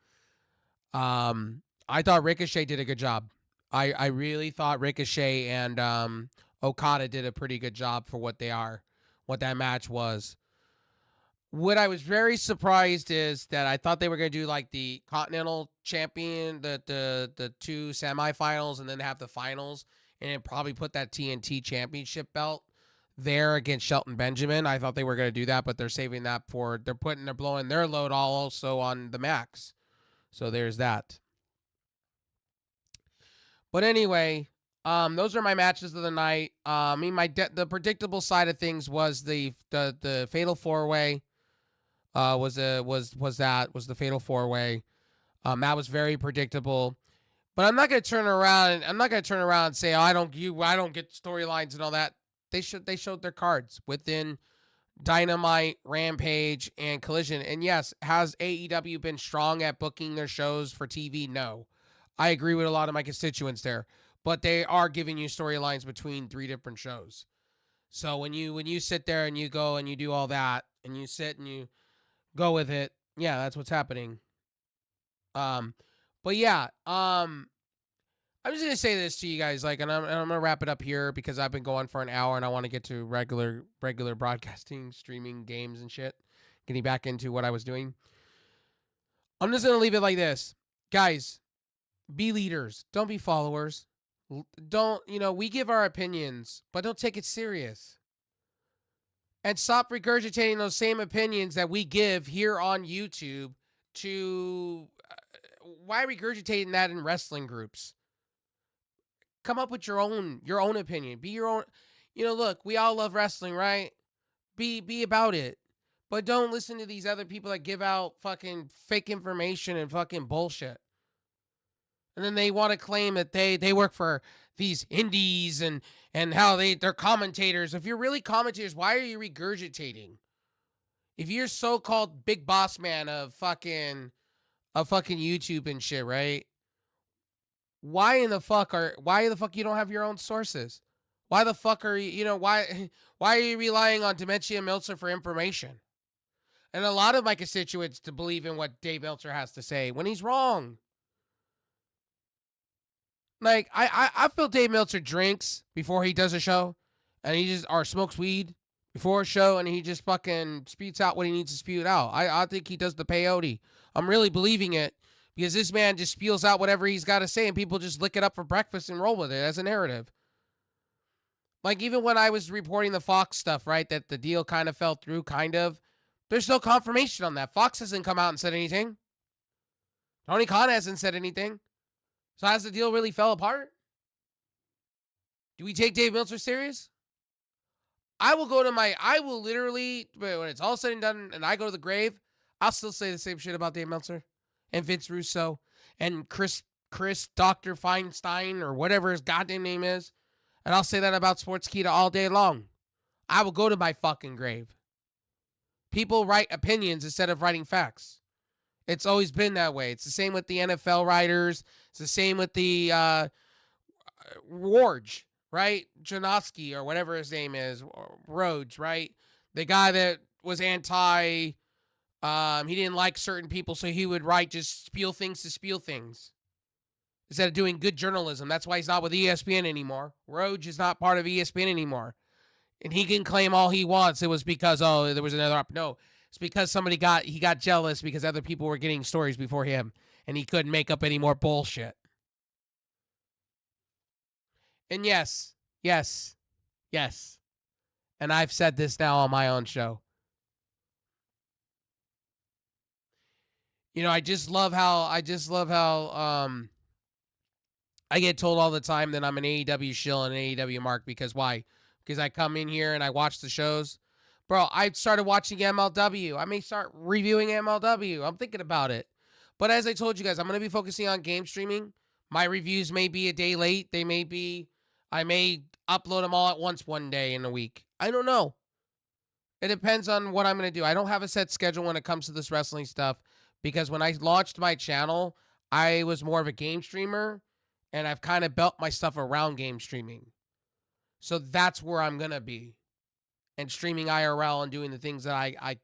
Speaker 1: I thought Ricochet did a good job. I really thought Ricochet and Okada did a pretty good job for what they are, what that match was. What I was very surprised is that I thought they were going to do like the Continental champion, the 2 semifinals, and then have the finals, and then probably put that TNT championship belt there against Shelton Benjamin. I thought they were going to do that, but they're saving that they're blowing their load also on the Max. So there's that. But anyway, those are my matches of the night. I mean, the predictable side of things was the Fatal 4-Way. Was the Fatal 4-Way. That was very predictable. But I'm not gonna turn around and say, oh, I don't get storylines and all that. They showed their cards within Dynamite, Rampage, and Collision. And yes, has AEW been strong at booking their shows for TV? No. I agree with a lot of my constituents there, but they are giving you storylines between 3 different shows. So when you sit there and you go and you do all that and you sit and you go with it, yeah, that's what's happening. But yeah, I'm just gonna say this to you guys, like, and I'm gonna wrap it up here because I've been going for an hour and I want to get to regular broadcasting, streaming games and shit, getting back into what I was doing. I'm just gonna leave it like this, guys. Be leaders. Don't be followers. Don't, we give our opinions, but don't take it serious. And stop regurgitating those same opinions that we give here on YouTube to, why regurgitating that in wrestling groups? Come up with your own opinion. Be your own, look, we all love wrestling, right? Be about it. But don't listen to these other people that give out fucking fake information and fucking bullshit. And then they want to claim that they work for these indies and how they're commentators. If you're really commentators, why are you regurgitating? If you're so-called big boss man of fucking YouTube and shit, right? Why the fuck you don't have your own sources? Why the fuck are you, why are you relying on Dementia Meltzer for information? And a lot of my constituents to believe in what Dave Meltzer has to say when he's wrong. Like, I feel Dave Meltzer drinks before he does a show, and or smokes weed before a show, and he just fucking spews out what he needs to spew out. I think he does the peyote. I'm really believing it because this man just spews out whatever he's got to say, and people just lick it up for breakfast and roll with it as a narrative. Like, even when I was reporting the Fox stuff, right, that the deal kind of fell through, there's no confirmation on that. Fox hasn't come out and said anything. Tony Khan hasn't said anything. So has the deal really fell apart? Do we take Dave Meltzer serious? I will literally, when it's all said and done and I go to the grave, I'll still say the same shit about Dave Meltzer and Vince Russo and Chris Dr. Feinstein or whatever his goddamn name is. And I'll say that about Sportskeeda all day long. I will go to my fucking grave. People write opinions instead of writing facts. It's always been that way. It's the same with the NFL writers. It's the same with the Wardge, right? Janowski or whatever his name is, Rhodes, right? The guy that was anti He didn't like certain people, so he would write just spiel things to spiel things instead of doing good journalism. That's why he's not with ESPN anymore. Roge is not part of ESPN anymore. And he can claim all he wants. It was because, oh, there was another no. It's because he got jealous because other people were getting stories before him and he couldn't make up any more bullshit. And yes, yes, yes. And I've said this now on my own show. You know, I just love how I get told all the time that I'm an AEW shill and an AEW mark because why? Because I come in here and I watch the shows. Bro, I started watching MLW. I may start reviewing MLW. I'm thinking about it. But as I told you guys, I'm going to be focusing on game streaming. My reviews may be a day late. I may upload them all at once one day in a week. I don't know. It depends on what I'm going to do. I don't have a set schedule when it comes to this wrestling stuff because when I launched my channel, I was more of a game streamer and I've kind of built my stuff around game streaming. So that's where I'm going to be. And streaming IRL and doing the things that I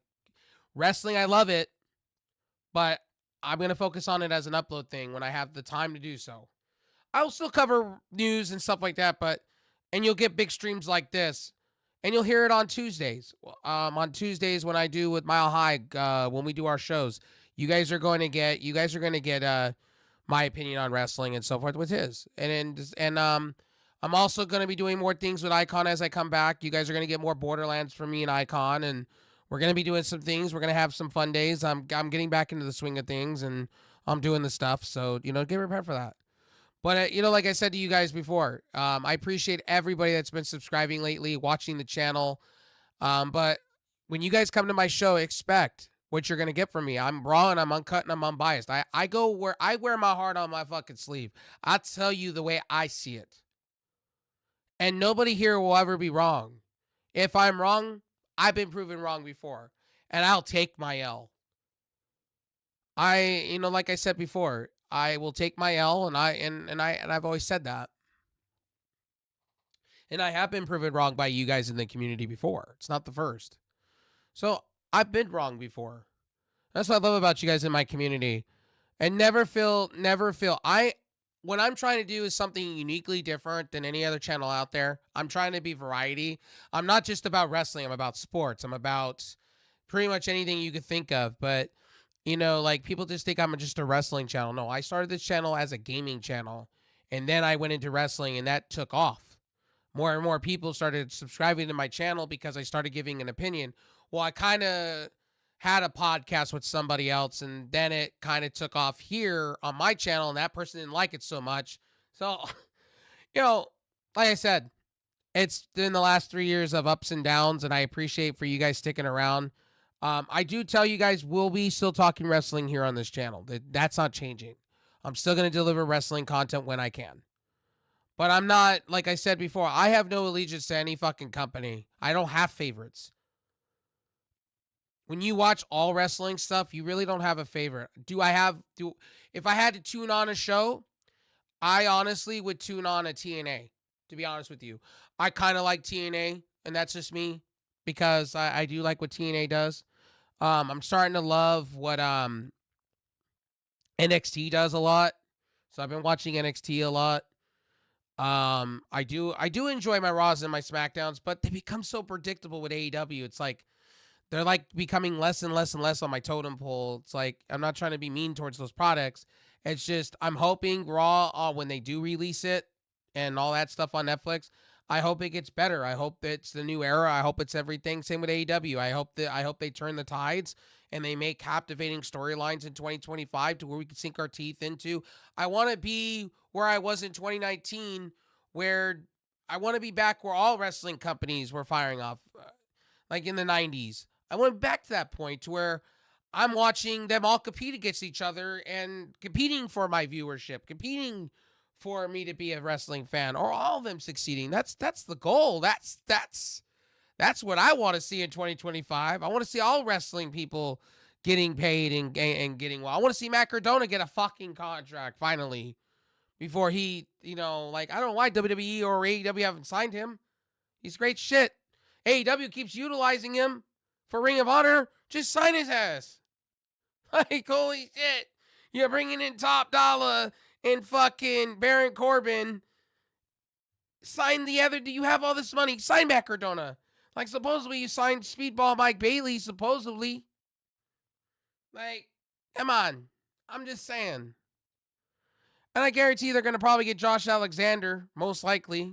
Speaker 1: wrestling, I love it, but I'm going to focus on it as an upload thing when I have the time to do so. I'll still cover news and stuff like that, and you'll get big streams like this. And you'll hear it on Tuesdays. On Tuesdays when I do with Mile High, when we do our shows, you guys are going to get my opinion on wrestling and so forth with his. And I'm also going to be doing more things with Icon as I come back. You guys are going to get more Borderlands from me and Icon, and we're going to be doing some things. We're going to have some fun days. I'm getting back into the swing of things, and I'm doing the stuff. So, get prepared for that. But, like I said to you guys before, I appreciate everybody that's been subscribing lately, watching the channel. But when you guys come to my show, expect what you're going to get from me. I'm raw and I'm uncut and I'm unbiased. I go where I wear my heart on my fucking sleeve. I'll tell you the way I see it. And nobody here will ever be wrong. If I'm wrong, I've been proven wrong before. And I'll take my L. Like I said before, I will take my L, and I've always said that. And I have been proven wrong by you guys in the community before. It's not the first. So I've been wrong before. That's what I love about you guys in my community. And never feel what I'm trying to do is something uniquely different than any other channel out there. I'm trying to be variety. I'm not just about wrestling. I'm about sports. I'm about pretty much anything you could think of. But like people just think I'm just a wrestling channel. No, I started this channel as a gaming channel, and then I went into wrestling, and that took off. More and more people started subscribing to my channel because I started giving an opinion. Well, I kind of had a podcast with somebody else, and then it kind of took off here on my channel, and that person didn't like it so much. So, like I said, it's been the last 3 years of ups and downs, and I appreciate for you guys sticking around. I do tell you guys, we'll be still talking wrestling here on this channel. That's not changing. I'm still going to deliver wrestling content when I can. But I'm not, like I said before, I have no allegiance to any fucking company. I don't have favorites. When you watch all wrestling stuff, you really don't have a favorite. If I had to tune on a show, I honestly would tune on a TNA, to be honest with you. I kind of like TNA, and that's just me, because I do like what TNA does. I'm starting to love what NXT does a lot. So I've been watching NXT a lot. I do enjoy my Raws and my SmackDowns, but they become so predictable with AEW. It's like they're like becoming less and less and less on my totem pole. It's like I'm not trying to be mean towards those products. It's just I'm hoping Raw, when they do release it and all that stuff on Netflix, I hope it gets better. I hope it's the new era. I hope it's everything. Same with AEW. I hope they turn the tides and they make captivating storylines in 2025 to where we can sink our teeth into. I want to be where I was in 2019, where I want to be back where all wrestling companies were firing off, like in the 90s. I went back to that point to where I'm watching them all compete against each other and competing for my viewership, competing for me to be a wrestling fan, or all of them succeeding. That's the goal. That's what I want to see in 2025. I want to see all wrestling people getting paid and getting well. I want to see Matt Cardona get a fucking contract finally before he, I don't know why WWE or AEW haven't signed him. He's great shit. AEW keeps utilizing him for Ring of Honor. Just sign his ass. Like, holy shit. You're bringing in Top Dollar and fucking Baron Corbin. Sign the other. Do you have all this money? Sign back Cardona. Like, supposedly you signed Speedball Mike Bailey, supposedly. Like, come on. I'm just saying. And I guarantee they're going to probably get Josh Alexander, most likely.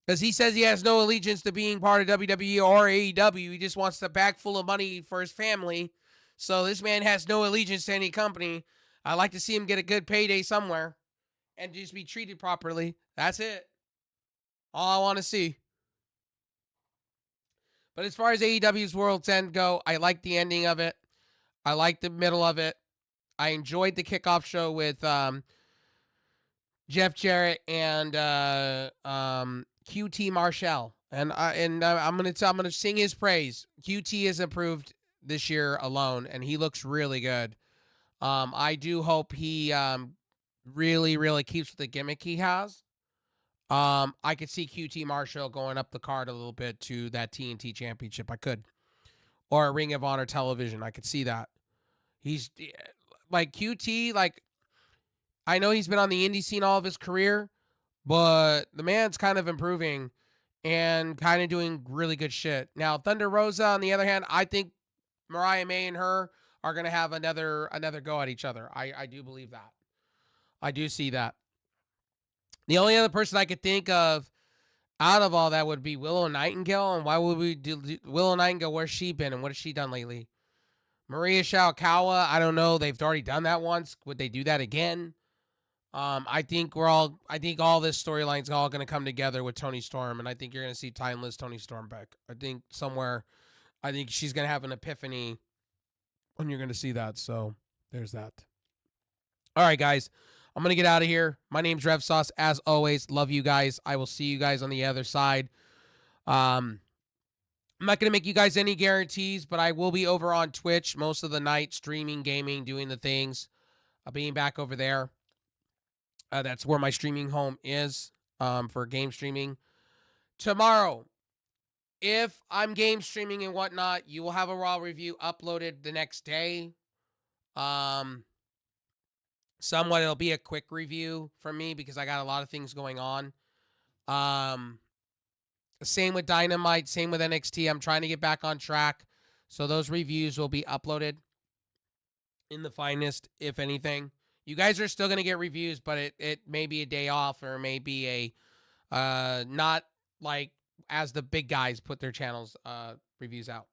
Speaker 1: Because he says he has no allegiance to being part of WWE or AEW. He just wants a bag full of money for his family. So this man has no allegiance to any company. I'd like to see him get a good payday somewhere and just be treated properly. That's it. All I want to see. But as far as AEW's World's End go, I like the ending of it. I like the middle of it. I enjoyed the kickoff show with Jeff Jarrett and QT Marshall, and I'm gonna sing his praise. QT is improved this year alone, and he looks really good. I do hope he really keeps with the gimmick he has. I could see QT Marshall going up the card a little bit to that TNT Championship. I could, or a Ring of Honor television. I could see that. He's like QT, like I know he's been on the indie scene all of his career, but the man's kind of improving and kind of doing really good shit. Now, Thunder Rosa, on the other hand, I think Mariah May and her are going to have another go at each other. I do believe that. I do see that. The only other person I could think of out of all that would be Willow Nightingale. And why would we do Willow Nightingale? Where's she been and what has she done lately? Maria Shalkawa, I don't know. They've already done that once. Would they do that again? I think all this storyline's all going to come together with Toni Storm, and I think you're going to see timeless Toni Storm back. I think she's going to have an epiphany when you're going to see that. So there's that. All right, guys, I'm going to get out of here. My name's Rev Sauce. As always, love you guys. I will see you guys on the other side. I'm not going to make you guys any guarantees, but I will be over on Twitch most of the night, streaming, gaming, doing the things. I'll be back over there. That's where my streaming home is for game streaming. Tomorrow, if I'm game streaming and whatnot, you will have a Raw review uploaded the next day. Somewhat, it'll be a quick review from me because I got a lot of things going on. Same with Dynamite, same with NXT. I'm trying to get back on track. So those reviews will be uploaded in the finest, if anything. You guys are still going to get reviews, but it may be a day off or maybe a not like as the big guys put their channels reviews out.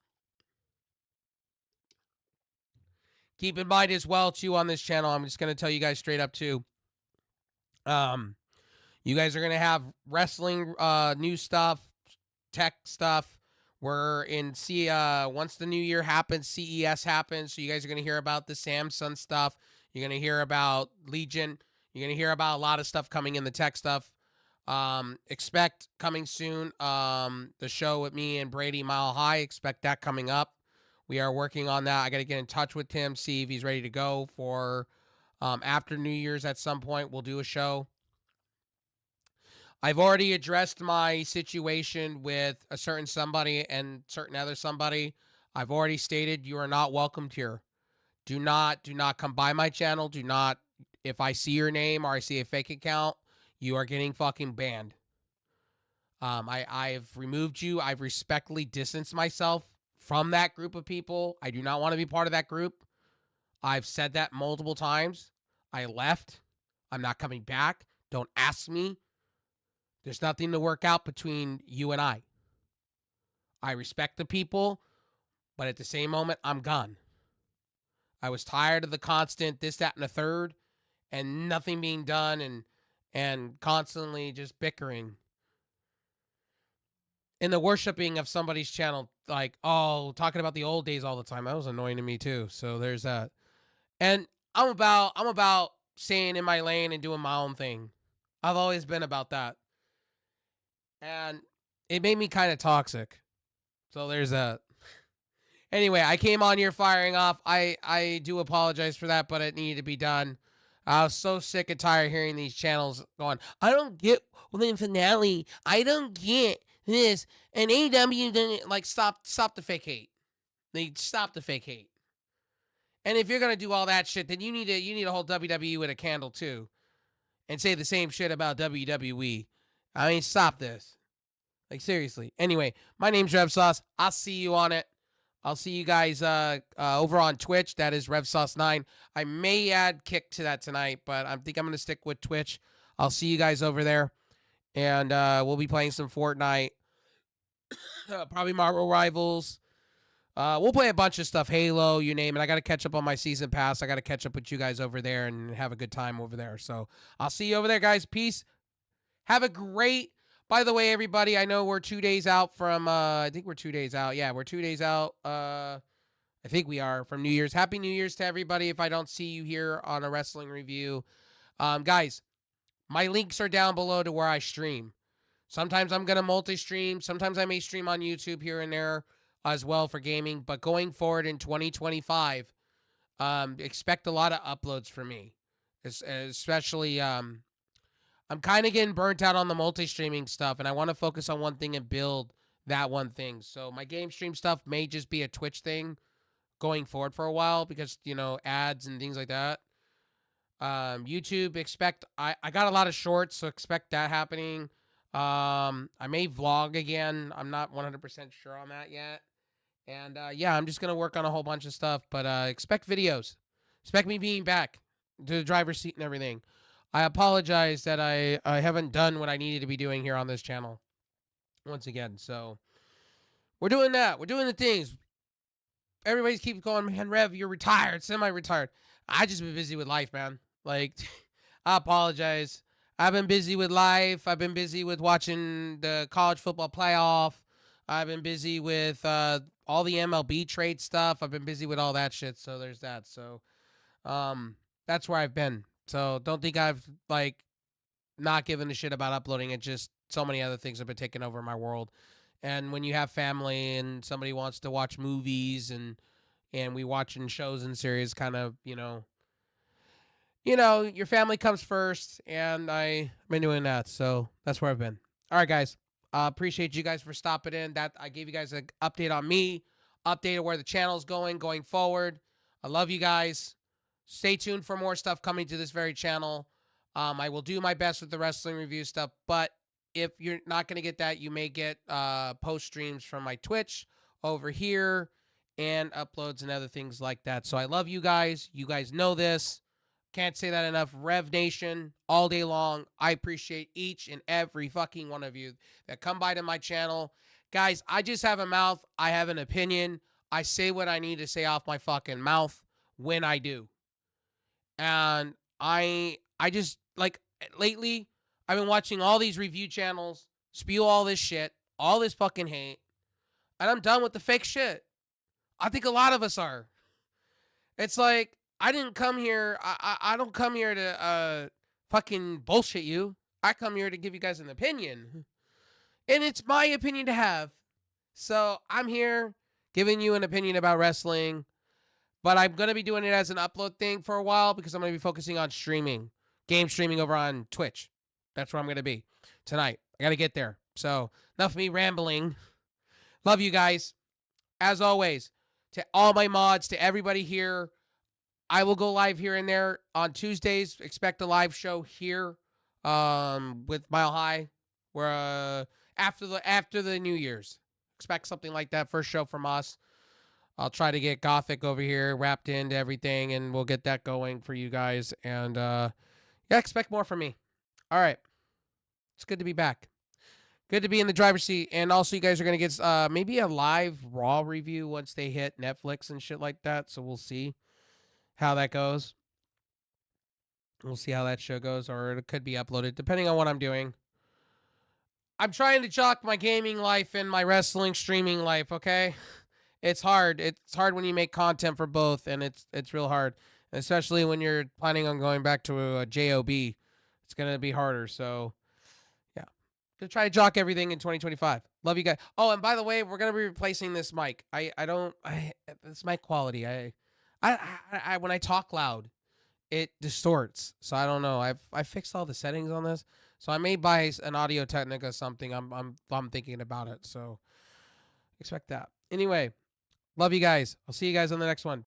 Speaker 1: Keep in mind as well, too, on this channel, I'm just going to tell you guys straight up, too. You guys are going to have wrestling new stuff, tech stuff. We're in once the new year happens, CES happens, so you guys are going to hear about the Samsung stuff. You're going to hear about Legion. You're going to hear about a lot of stuff coming in the tech stuff. Expect coming soon the show with me and Brady Mile High. Expect that coming up. We are working on that. I got to get in touch with him, see if he's ready to go for after New Year's at some point. We'll do a show. I've already addressed my situation with a certain somebody and certain other somebody. I've already stated you are not welcomed here. Do not come by my channel. Do not, if I see your name or I see a fake account, you are getting fucking banned. I've removed you. I've respectfully distanced myself from that group of people. I do not want to be part of that group. I've said that multiple times. I left. I'm not coming back. Don't ask me. There's nothing to work out between you and I. I respect the people, but at the same moment, I'm gone. I was tired of the constant this, that, and the third, and nothing being done, and constantly just bickering. In the worshiping of somebody's channel, like, oh, talking about the old days all the time. That was annoying to me too. So there's that. And I'm about staying in my lane and doing my own thing. I've always been about that. And it made me kind of toxic. So there's that. Anyway, I came on here firing off. I do apologize for that, but it needed to be done. I was so sick and tired of hearing these channels going, I don't get the finale. I don't get this. And AEW didn't, like, stop the fake hate. They stop the fake hate. And if you're gonna do all that shit, then you need to hold WWE with a candle too, and say the same shit about WWE. I mean, stop this. Like, seriously. Anyway, my name's Rev Sauce. I'll see you on it. I'll see you guys over on Twitch. That is RevSauce9. I may add Kick to that tonight, but I think I'm going to stick with Twitch. I'll see you guys over there. And we'll be playing some Fortnite. Probably Marvel Rivals. We'll play a bunch of stuff. Halo, you name it. I got to catch up on my season pass. I got to catch up with you guys over there and have a good time over there. So I'll see you over there, guys. Peace. Have a great... By the way, everybody, I know we're 2 days out from, I think we're 2 days out. Yeah, we're 2 days out. I think we are from New Year's. Happy New Year's to everybody if I don't see you here on a wrestling review. Guys, my links are down below to where I stream. Sometimes I'm going to multi-stream. Sometimes I may stream on YouTube here and there as well for gaming. But going forward in 2025, expect a lot of uploads from me. Especially... I'm kind of getting burnt out on the multi-streaming stuff, and I want to focus on one thing and build that one thing. So my game stream stuff may just be a Twitch thing going forward for a while because, you know, ads and things like that. YouTube, I got a lot of shorts, so expect that happening. I may vlog again. I'm not 100% sure on that yet. And, yeah, I'm just going to work on a whole bunch of stuff, but expect videos. Expect me being back to the driver's seat and everything. I apologize that I haven't done what I needed to be doing here on this channel once again. So we're doing that. We're doing the things. Everybody keeps going, man, Rev, you're retired, semi-retired. I just been busy with life, man. Like, I apologize. I've been busy with life. I've been busy with watching the college football playoff. I've been busy with all the MLB trade stuff. I've been busy with all that shit. So there's that. So that's where I've been. So don't think I've, like, not given a shit about uploading. It just so many other things have been taking over my world. And when you have family and somebody wants to watch movies and we watching shows and series, kind of, you know, your family comes first. And I've been doing that. So that's where I've been. All right, guys. Appreciate you guys for stopping in. That I gave you guys an update on me, update of where the channel's going forward. I love you guys. Stay tuned for more stuff coming to this very channel. I will do my best with the wrestling review stuff, but if you're not going to get that, you may get post streams from my Twitch over here and uploads and other things like that. So I love you guys. You guys know this. Can't say that enough. Rev Nation, all day long. I appreciate each and every fucking one of you that come by to my channel. Guys, I just have a mouth. I have an opinion. I say what I need to say off my fucking mouth when I do. And I just, like, lately, I've been watching all these review channels spew all this shit, all this fucking hate, and I'm done with the fake shit. I think a lot of us are. It's like, I didn't come here, I don't come here to fucking bullshit you. I come here to give you guys an opinion. And it's my opinion to have. So I'm here giving you an opinion about wrestling. But I'm going to be doing it as an upload thing for a while because I'm going to be focusing on streaming. Game streaming over on Twitch. That's where I'm going to be tonight. I got to get there. So, enough of me rambling. Love you guys. As always, to all my mods, to everybody here, I will go live here and there on Tuesdays. Expect a live show here with Mile High. Where after the New Year's. Expect something like that. First show from us. I'll try to get Gothic over here wrapped into everything, and we'll get that going for you guys. And, yeah, expect more from me. All right. It's good to be back. Good to be in the driver's seat. And also, you guys are going to get maybe a live Raw review once they hit Netflix and shit like that. So we'll see how that goes. We'll see how that show goes, or it could be uploaded, depending on what I'm doing. I'm trying to jock my gaming life and my wrestling streaming life, okay? It's hard. It's hard when you make content for both, and it's real hard, especially when you're planning on going back to a job. It's gonna be harder. So, yeah, gonna try to jock everything in 2025. Love you guys. Oh, and by the way, we're gonna be replacing this mic. This mic quality. I when I talk loud, it distorts. So I don't know. I fixed all the settings on this, so I may buy an Audio Technica something. I'm thinking about it. So expect that. Anyway. Love you guys. I'll see you guys on the next one.